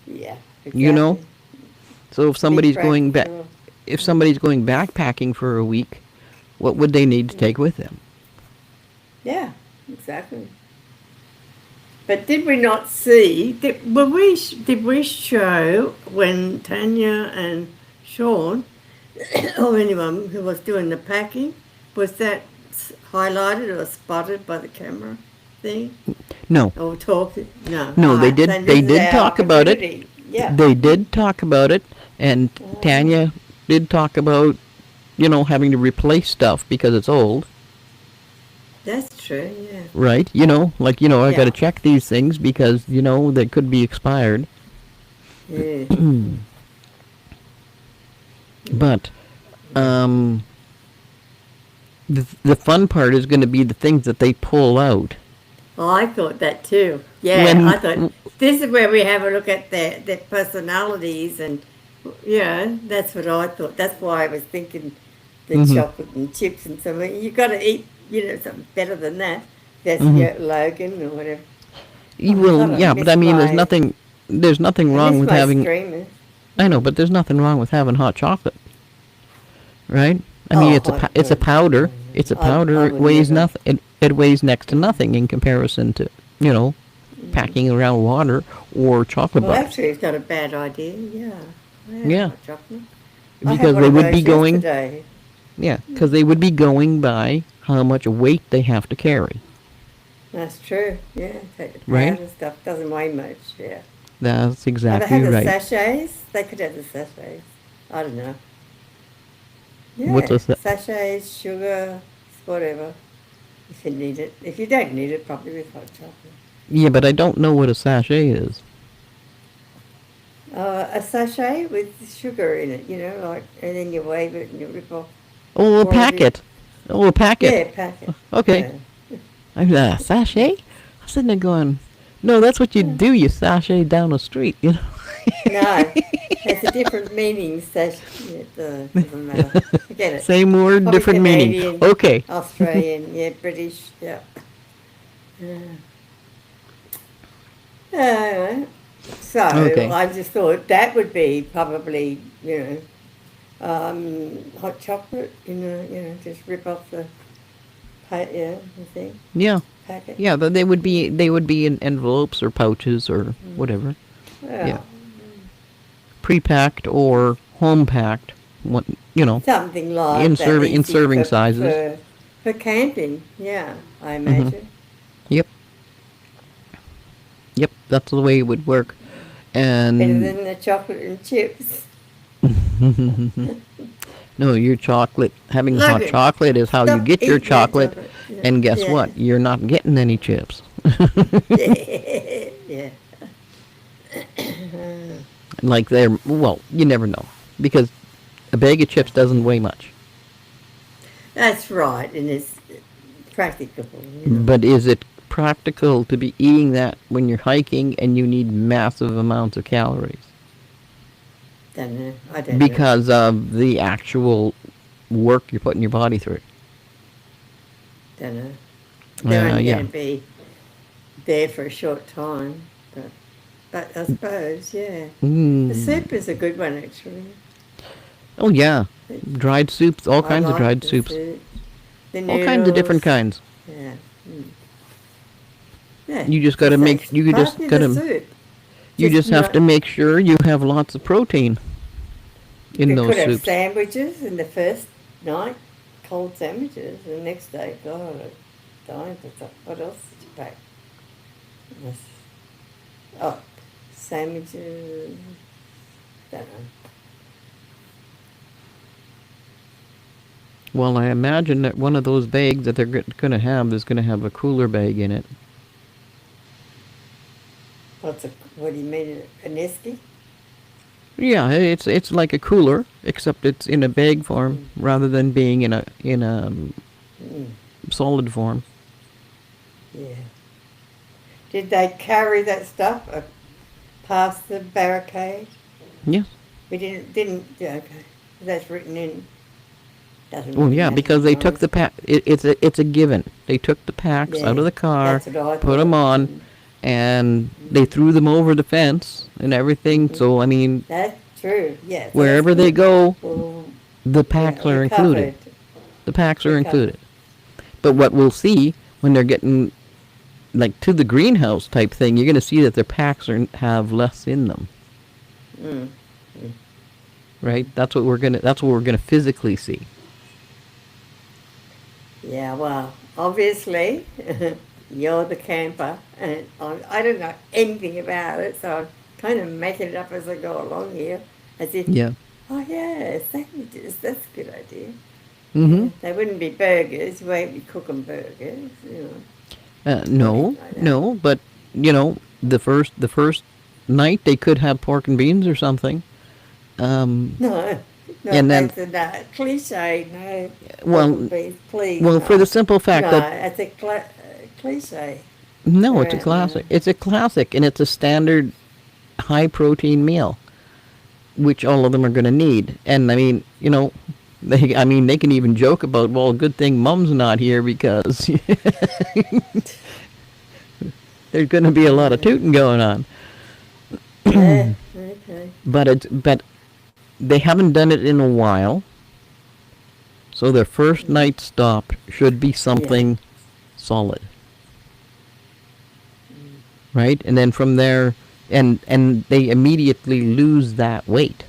Yeah, You know. exactly. So Be if practical. somebody's going backpacking for a week, what would they need to take with them? Yeah, exactly. But did we not see? Did we show when Tanya and Sean, or anyone who was doing the packing, was that highlighted or spotted by the camera thing No, or talking? No. All no, they right. did. So They this is did our talk about it. opportunity. Yeah. They did talk about it, and Oh, Tanya did talk about, having to replace stuff because it's old, that's true. Yeah. right? I got to Yeah. check these things because they could be expired. Yeah. But um, the fun part is going to be the things that they pull out Oh, I thought that too. Yeah, when. I thought this is where we have a look at their personalities, and that's what I thought. That's why I was thinking the Hmm. chocolate and chips and something. You got to eat, something better than that. That's Hmm. Logan or whatever. You Oh will, God, yeah, but I mean, there's nothing I wrong miss with my having. streamers. I know, but there's nothing wrong with having hot chocolate, right? I mean, Oh, it's a powder. It's a I powder. It would weighs never. nothing. It weighs next to nothing in comparison to packing around water or chocolate Well, bars. actually, it's not a bad idea. Yeah, I have Yeah, hot chocolate. I had because one they of would be those going. yesterday. Yeah, because they would be going by how much weight they have to carry, That's true. Yeah, take the right? powder stuff doesn't weigh much. Yeah. That's Oh, they exactly have the right. sachets. They could have the sachets. I don't know. What's Yeah, a sa- sachets, sugar, whatever. If you need it. If you don't need it, probably with hot chocolate. Yeah, but I don't know what a sachet is. A sachet with sugar in it, like, and then you wave it and you rip off Oh, a quantity. packet. Oh, a packet. Yeah, packet. Okay. Yeah. I'm sachet. I'm sitting there going, no, that's what you Yeah. do. You sachet down the street. No, it's a different meaning. Sachet. It doesn't matter. Forget it. Same word, Probably different meaning. Canadian, Okay. Australian, yeah, British, yeah. Yeah. So Okay. I just thought that would be probably, hot chocolate, just rip off the thing, Yeah. packet. Yeah, but they would be in envelopes or pouches or whatever. Yeah. Yeah, Pre-packed or home packed. What, something in like that, serving easy sizes. for camping. Yeah, I Mhm. imagine. Yep. Yep, that's the way it would work. Better And than the chocolate and chips. no, your chocolate, having hot Logan, chocolate is how you stop get your eating that chocolate. chocolate. Yeah, And guess yeah, what? You're not getting any chips. yeah. Yeah. Like well, you never know. Because a bag of chips doesn't weigh much. That's right, and it's practicable. But is it practical to be eating that when you're hiking and you need massive amounts of calories? Don't know. I don't know. Because of the actual work you're putting your body through. Don't know. They're only Yeah. going to be there for a short time, but I suppose, yeah. The Mm. soup is a good one, actually. Oh, yeah. Dried soups, all I kinds of like dried the soups. soup. The All kinds of different noodles. kinds. Yeah. Mm. Yeah. You just gotta It's you just partly the gotta, soup. you just have to make sure you have lots of protein in You those could have soups. sandwiches in the first night, cold sandwiches, and the next day, God, I dying for stuff. What else did you pack? Yes. Oh, sandwiches. Don't know. Well, I imagine that one of those bags that they're going to have is going to have a cooler bag in it. What do you mean, a nesky? Yeah, it's like a cooler, except it's in a bag form rather than being in a Mm. solid form. Yeah. Did they carry that stuff past the barricade? Yes. We didn't, yeah, okay. That's written in, doesn't Well, really yeah, matter because to be they took the honest. pack. It's a given. They took the packs out Yeah, of the car, that's what I put them thought. on, and they threw them over the fence and everything. Mm-hmm. So I mean, That's true, yeah, so that's wherever they good. go, Well, the yeah, packs we're are included. covered. The packs We're are covered. included. But what we'll see when they're getting like to the greenhouse type thing, you're going to see that their packs have less in them, Mm. Mm. right? That's what we're gonna physically see. Yeah, well, obviously, you're the camper, and I don't know anything about it, so I'm kind of making it up as I go along here, as if, Yeah. oh yeah, sandwiches, that's a good idea. Mm-hmm. Yeah, they wouldn't be burgers, you won't be cooking burgers, you know, or No, anything like that. no, but the first night they could have pork and beans or something. Um, No, no, and then that's a cliche, no pork and well, beef, please, well, for the no. simple No, fact that it's a cliche. no, There it's a ain't no. classic. It's a classic, and it's a standard high protein meal, which all of them are going to need. And I mean, they can even joke about, well, good thing Mom's not here because there's going to be a lot of tooting going on. Yeah, okay. But they haven't done it in a while, so their first night stop should be Yeah. something solid, right? And then from there, and they immediately lose that weight,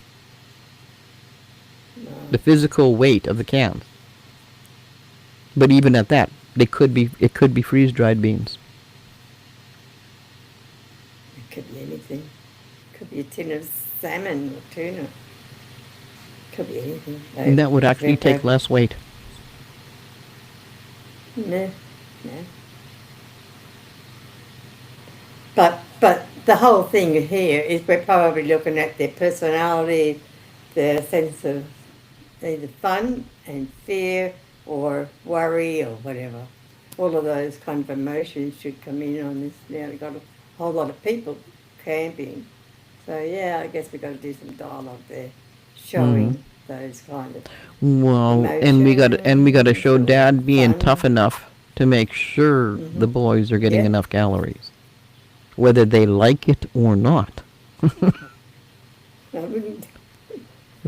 No, the physical weight of the cans. But even at that, it could be freeze dried beans. it could be anything. Could be a tin of salmon or tuna. Could be anything. And that would If actually they're take broken. less weight. No, no. But the whole thing here is we're probably looking at their personality, their sense of either fun and fear or worry or whatever. All of those kind of emotions should come in on this. Now we've got a whole lot of people camping. So yeah, I guess we've got to do some dialogue there, Hmm. showing those kind of Well, and we got to emotions show or Dad being tough fun. enough to make sure Hmm. the boys are getting Yeah, enough calories, whether they like it or not. I wouldn't.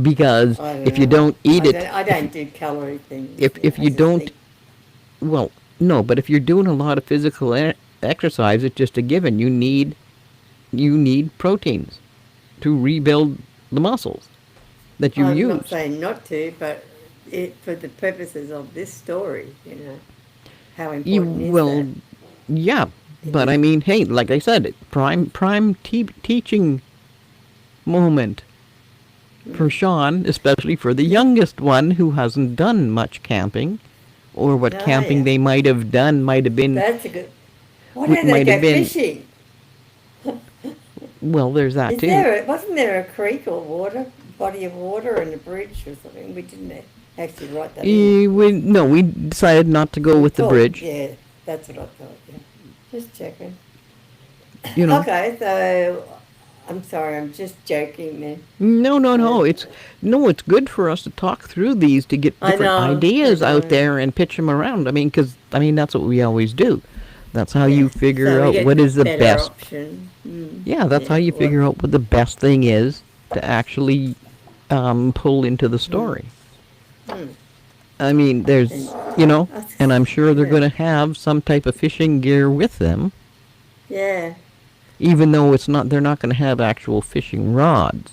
Because I don't if you know. don't eat it, I don't do calorie things. if I you just don't, think, well, no, but if you're doing a lot of physical exercise, it's just a given. You need proteins to rebuild the muscles that you I'm not use. saying not to, but for the purposes of this story, how important is Well, that? yeah, In but this, I mean, hey, like I said, prime teaching moment for mm, Sean, especially for the yeah, youngest one who hasn't done much camping, or what no, camping yeah, they might have done might have been that's a good. Why don't they might have go been fishing? well. There's that Is too. there? Wasn't there a creek or body of water, and a bridge or something? We didn't actually write that in. We decided not to go We with the thought, bridge. yeah, that's what I thought. Yeah, just checking. You know, Okay, so I'm sorry, I'm just joking then. no, no, Uh, no. It's good for us to talk through these to get different I ideas out know. there and pitch them around. I mean, because that's what we always do. That's how Yeah, you figure so we out get what the is the better best. option. Mm, Yeah, that's how yeah, you what? figure out what the best thing is to actually pull into the Mm, story. mm. I mean, And and I'm sure they're yeah, going to have some type of fishing gear with them, yeah, even though they're not going to have actual fishing rods.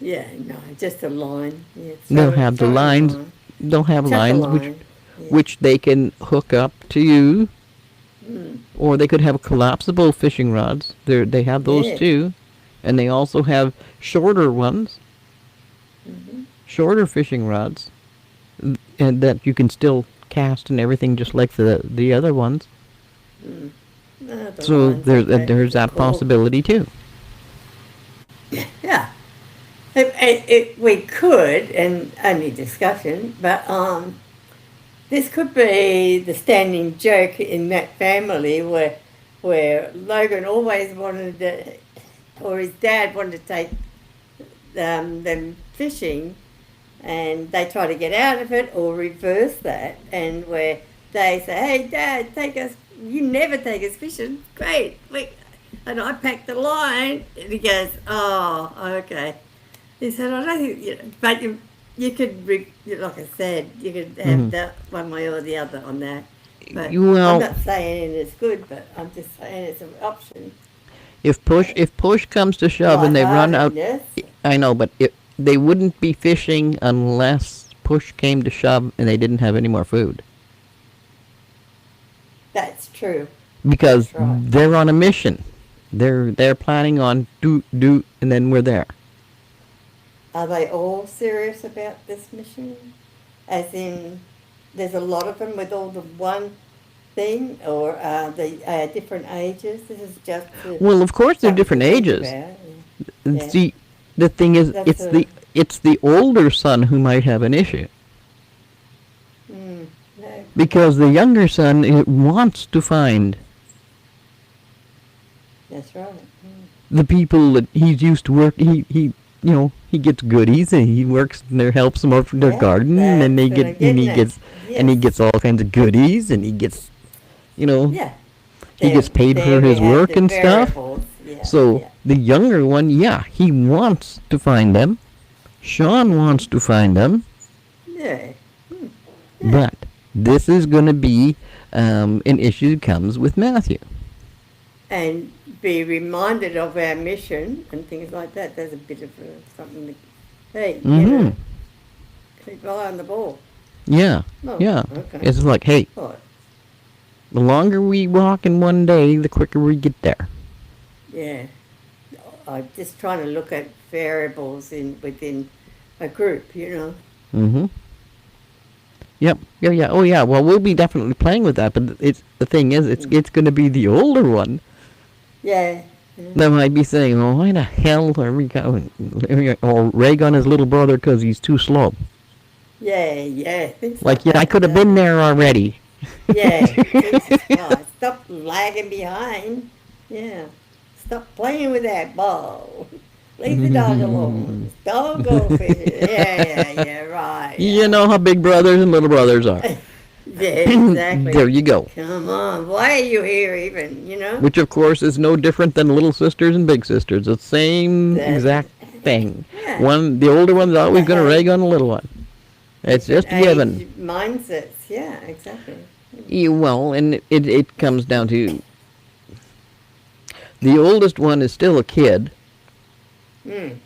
yeah. No, just a line. Yeah, They'll have the throw in a lines. line, They'll have chuck a lines line. Yeah. which they can hook up to you, Mm, or they could have collapsible fishing rods. They have those yeah. too, and they also have shorter ones, Hmm. shorter fishing rods, and that you can still cast and everything just like the other ones. Mm. No, the So line's okay for there's the that call. possibility too. Yeah. We could, and only discussion, but this could be the standing joke in that family where Logan always wanted to, or his dad wanted to take them fishing, and they try to get out of it, or reverse that, and where they say, "Hey, Dad, take us. You never take us fishing. Great." And I packed the line, and he goes, "Oh, okay." He said, "I don't think, but you could, like I said, you could have that one way or the other on that." But I'm Well, not saying it's good, but I'm just saying it's an option. if push comes to shove and they run out, Lightheartedness, I know, but they wouldn't be fishing unless push came to shove and they didn't have any more food that's true. because That's right. they're on a mission. They're planning on do, and then we're there. Are they all serious about this mission? As in, there's a lot of them with all the one thing, or are they different ages? This is just Well, of course they're something different to think ages. about. Yeah. See, the thing is, That's it's the older son who might have an issue No. because the younger son wants to find That's right. the people that he's used to work. He gets goodies and he works and there helps them out for their Yeah, garden and they that's get what I'm and he getting gets at. and he Yes. gets all kinds of goodies and he gets Yeah. he gets paid There for we his have work the and stuff. variables. Yeah. So Yeah. the younger one, yeah, he wants to find them. Sean wants to find them, Yeah. but this is going to be an issue that comes with Matthew. And be reminded of our mission and things like that. There's a bit of something. Hey, Mm-hmm. keep eye on the ball. Yeah, Oh, yeah. okay. It's like, hey, Right. the longer we walk in one day, the quicker we get there. Yeah. I'm just trying to look at variables within a group, Mm-hmm. Yep. Yeah. Yeah. Oh, yeah. Well, we'll be definitely playing with that, but the thing is, it's going to be the older one Yeah. that might be saying, "Oh, why the hell are we going?" Or rag on his little brother because he's too slow. Yeah. Things Like, like yeah, I that, could have been there already. Yeah. Jesus Christ. Stop lagging behind. Yeah. Stop playing with that ball. Leave the dog alone. Don't go fishing. Yeah, right. You know how big brothers and little brothers are. Yeah, exactly. There you go. Come on. Why are you here even, Which, of course, is no different than little sisters and big sisters. The same That's- exact thing. Yeah. The older one's always going to rag on the little one. It's just Age given. mindsets. Yeah, exactly. Well, and it comes down to the oldest one is still a kid, Mm.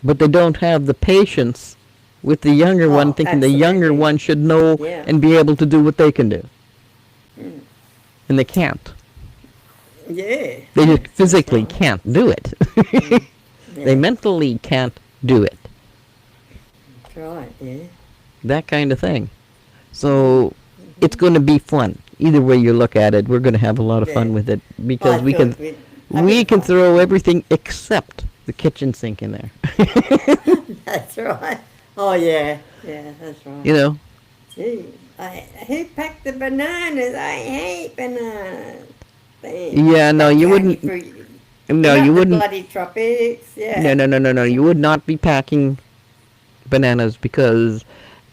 but they don't have the patience with the younger one, Oh, thinking the younger absolutely. one should know Yeah. and be able to do what they can do. And they can't. Yeah. They just physically can't do it. Yeah. They mentally can't do it. That's right, yeah. That kind of thing. So it's going to be fun. Either way you look at it, we're going to have a lot of fun Yeah. with it because I we feel can it- we can throw everything except the kitchen sink in there. That's right. Oh, yeah. Yeah, that's right. You know. Gee, who packed the bananas? I hate bananas. Damn. Yeah, no, you wouldn't. No, Not you the wouldn't. bloody tropics, yeah. No. You would not be packing bananas because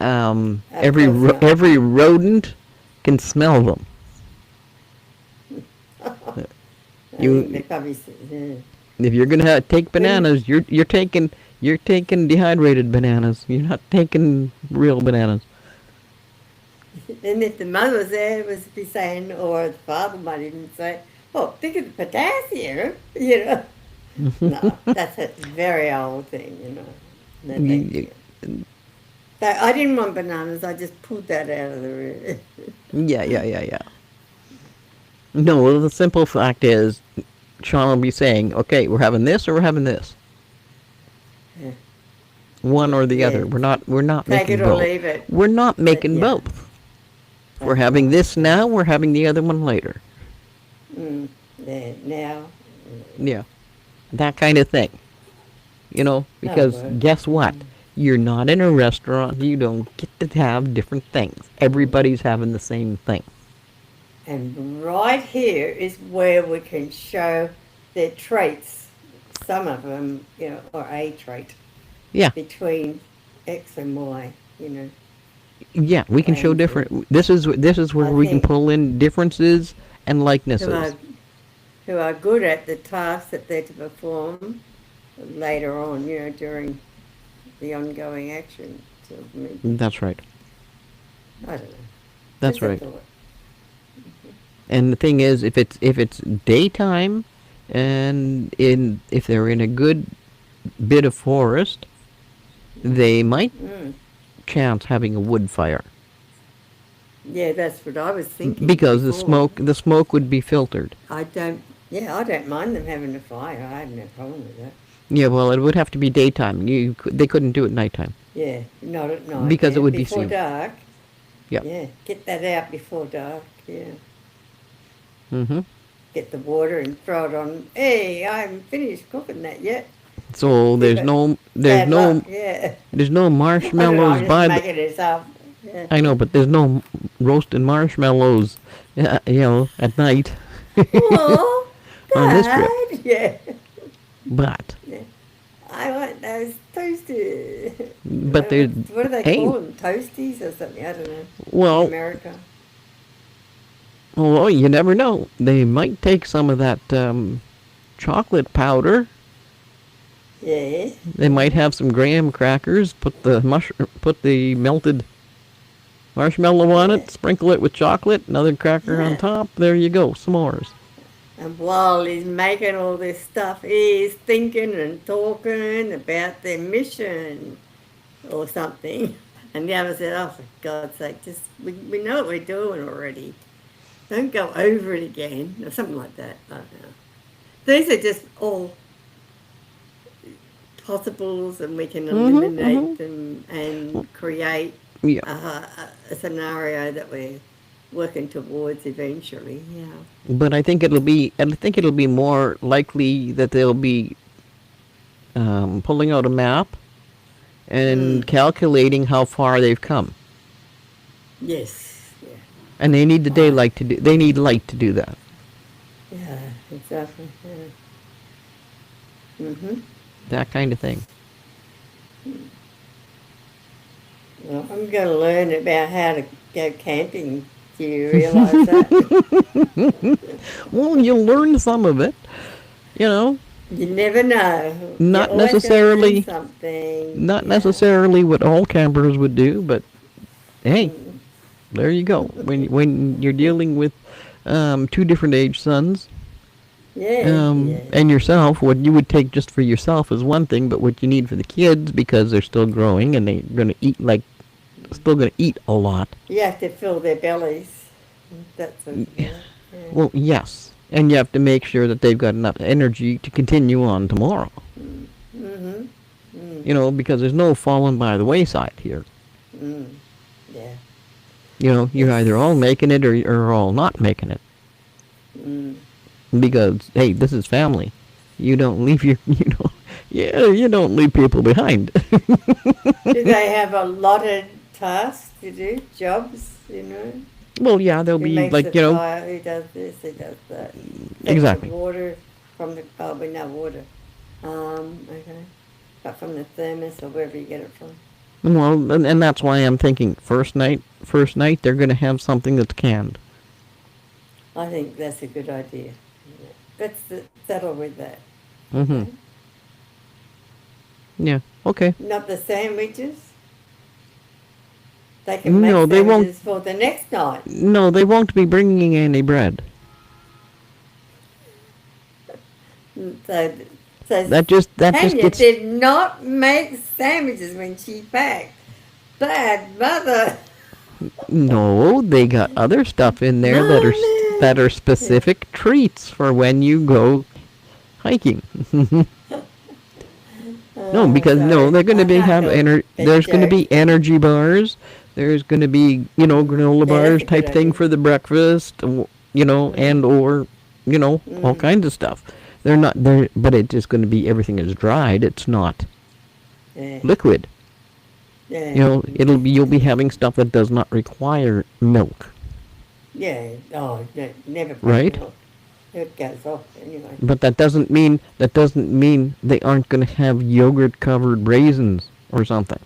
every course not. every rodent can smell them. They probably, yeah. If you're gonna take bananas, you're taking dehydrated bananas. You're not taking real bananas. And if the mother was there, it was be saying, or the father might even say, "Oh, think of the potassium," No, that's a very old thing, No, thank you. I didn't want bananas. I just pulled that out of the room. Yeah. No, well, the simple fact is, Sean will be saying, "Okay, we're having this or we're having this." Yeah. One or the Yeah. other. We're not Take making it or both. leave it. We're not making yeah. both. We're having this now. We're having the other one later. Yeah, now. Yeah, that kind of thing. Because well. guess what? You're not in a restaurant. You don't get to have different things. Everybody's having the same thing. And right here is where we can show their traits. Some of them, or a trait Yeah, between X and Y, yeah. We can show and different. This is where I we can think pull in differences and who likenesses. are who are good at the tasks that they're to perform later on, during the ongoing action. So maybe, That's right. I don't know. That's Just a right. thought. And the thing is, if it's daytime, and if they're in a good bit of forest, they might Mm. chance having a wood fire Yeah, that's what I was thinking because the before. smoke would be filtered. I don't mind them having a fire. I have no problem with that. Yeah, well, it would have to be daytime. They couldn't do it nighttime Yeah, not at night. because it Yeah, would be before seen. dark. Yeah. Yeah, get that out before dark. Yeah, Mm-hmm. get the water and throw it on. Hey, I haven't finished cooking that yet. So Tip there's it. no there's Bad luck. no Yeah. there's no I don't know. marshmallows I'm just by the. making this up. Yeah. I know, but there's no roasted marshmallows, at night Oh, on this trip. God. Yeah. But Yeah. I want those toasted. but they What do they hey, call them? Toasties or something? I don't know. In well, America. well, you never know. They might take some of that chocolate powder. Yeah. They might have some graham crackers. Put the melted marshmallow on Yeah. it. Sprinkle it with chocolate. Another cracker on Yeah. top. There you go. S'mores. And while he's making all this stuff, he's thinking and talking about their mission or something. And the other said, oh, for God's sake, just we know what we're doing already. Don't go over it again, or something like that. I don't know. These are just all possibles, and we can eliminate them and create Yeah. a scenario that we're working towards eventually. Yeah. But I think it'll be more likely that they'll be pulling out a map and Mm. calculating how far they've come. Yes. Yeah. And they need the Ah. daylight to do. They need light to do that. Yeah. Exactly. Yeah. Mhm. That kind of thing. Well, I'm going to learn about how to go camping. Do you realise that? Well, you'll learn some of it. You know, You never know. You're not always going to learn necessarily, something. not Yeah. necessarily what all campers would do, but hey, Mm. there you go. When you're dealing with two different age sons, Yeah. Yeah. and yourself, what you would take just for yourself is one thing, but what you need for the kids because they're still growing and they're gonna eat still gonna eat a lot. You have to fill their bellies. That's it. Yeah. Yeah. Well, yes, and you have to make sure that they've got enough energy to continue on tomorrow. Mhm. Mm. Because there's no falling by the wayside here. Mm. Yeah. You're either all making it or all not making it. Mm. Because hey, this is family. You don't leave you don't leave people behind. Do they have allotted tasks to do? Jobs, Well, yeah, they'll Who be makes like, the fire? Who does this? Who does that? Takes exactly. the water from the... Oh, we know water. Okay. But from the thermos or wherever you get it from. Well, and that's why I'm thinking first night they're going to have something that's canned. I think that's a good idea. Yeah. Let's settle with that. Mm-hmm. Okay? Yeah. Okay. Not the sandwiches. They can make No, they won't. sandwiches for the next night. No, they won't be bringing any bread. So, so That just Tanya gets. did not make sandwiches when she packed. Bad mother. No, they got other stuff in there that are specific treats for when you go hiking. No, because sorry. they're going to I have that there's going to be joke. energy bars. There's going to be granola Yeah, bars that's a good type thing idea. for the breakfast. And or all kinds of stuff. But it's just going to be everything is dried. It's not Yeah. liquid. Yeah. You know, you'll be having stuff that does not require milk, Yeah. Oh, no, never put right? milk. It goes off anyway. But that doesn't mean they aren't going to have yogurt covered raisins or something,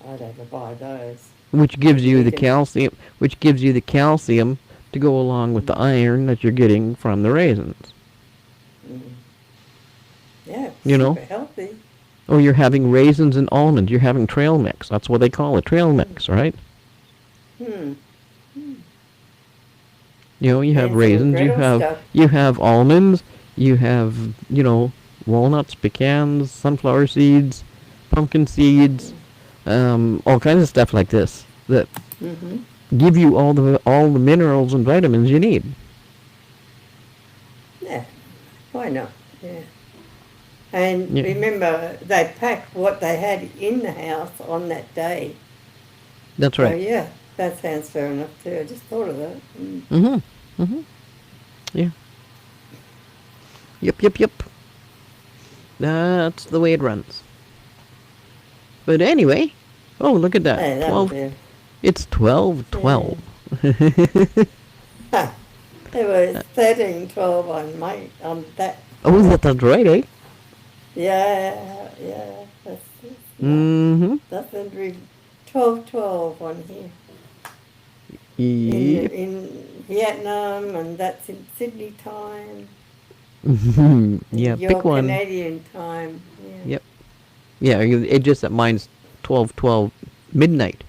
I'd ever buy those. which gives Maybe you you the can. calcium, to go along with the iron that you're getting from the raisins. Mm, yeah, You know, super healthy. or you're having raisins and almonds. You're having trail mix. That's what they call it, trail mix, right? Hmm. You know, you have And some raisins, griddle stuff. you have almonds, you have, walnuts, pecans, sunflower seeds, pumpkin seeds, all kinds of stuff like this that Mm-hmm. give you all the minerals and vitamins you need. Yeah. Why not? Yeah. And Yeah, remember, they packed what they had in the house on that day. that's So right. yeah, that sounds fair enough too. I just thought of that. Mm. Mhm. Mhm. Yeah. Yep. Yep. Yep. That's the way it runs. But anyway, oh look at that, Hey, that'll 12. do. It's 12:12. Yeah. Ha! It was 13:12 on on that. Oh, that's right, eh? Yeah, yeah. That's not Mm-hmm. nothing. 12:12 on here Yep. in Vietnam, and that's in Sydney time. Yeah, And your pick one. Canadian time. Yeah. Yep. Yeah, it just that mine's 12:12 midnight.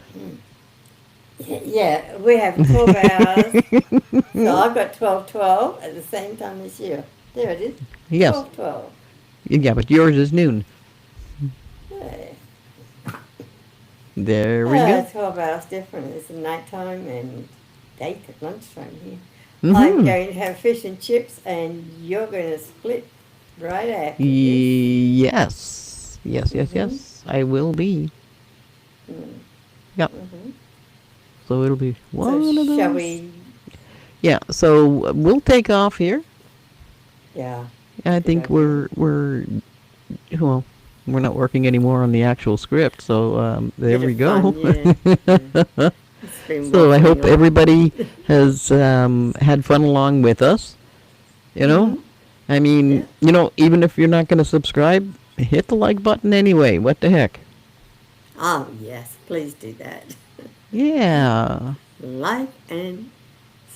Yeah, we have 12 hours. So I've got 12:12 at the same time as you. There it is. Yes. 12:12. Yeah, but yours is noon. Yeah. There we go. 12 hours different. It's nighttime and date at lunchtime here. I'm Mm-hmm. going to have fish and chips, and you're going to split right after this. Yes. Yes, yes, Mm-hmm. yes. I will be. Yep. Mm-hmm. So it'll be one So of those. shall we? Yeah, so we'll take off here. Yeah. I Good think idea. well, we're not working anymore on the actual script, so there Bit we of go. fun, yeah. Yeah. It's been So I hope waffling on. everybody has had fun along with us. You know, Mm-hmm. I Yeah. mean, even if you're not going to subscribe, hit the like button anyway. What the heck? Oh, yes. Please do that. Yeah, Like and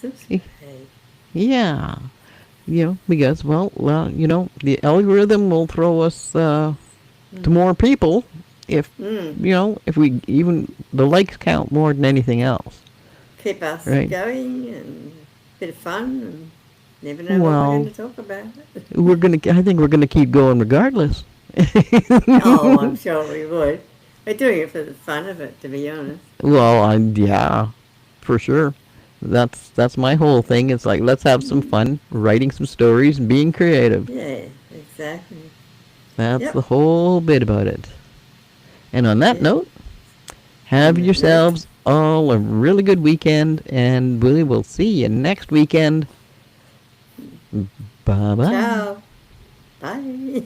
subscribe. yeah. Because the algorithm will throw us to more people if Mm. if we even the likes count more than anything else, Keep us right? going and bit of fun, and never know what we're going Well, to talk about. I think we're gonna keep going regardless. Oh, I'm sure we would. We're doing it for the fun of it, to be honest. Well, yeah, for sure. That's my whole thing. It's like let's have some fun writing some stories and being creative. Yeah, exactly. That's the Yep. whole bit about it. And on that Yeah. note, On have that note, yourselves all a really good weekend, and we will see you next weekend. Bye bye. ciao. Bye.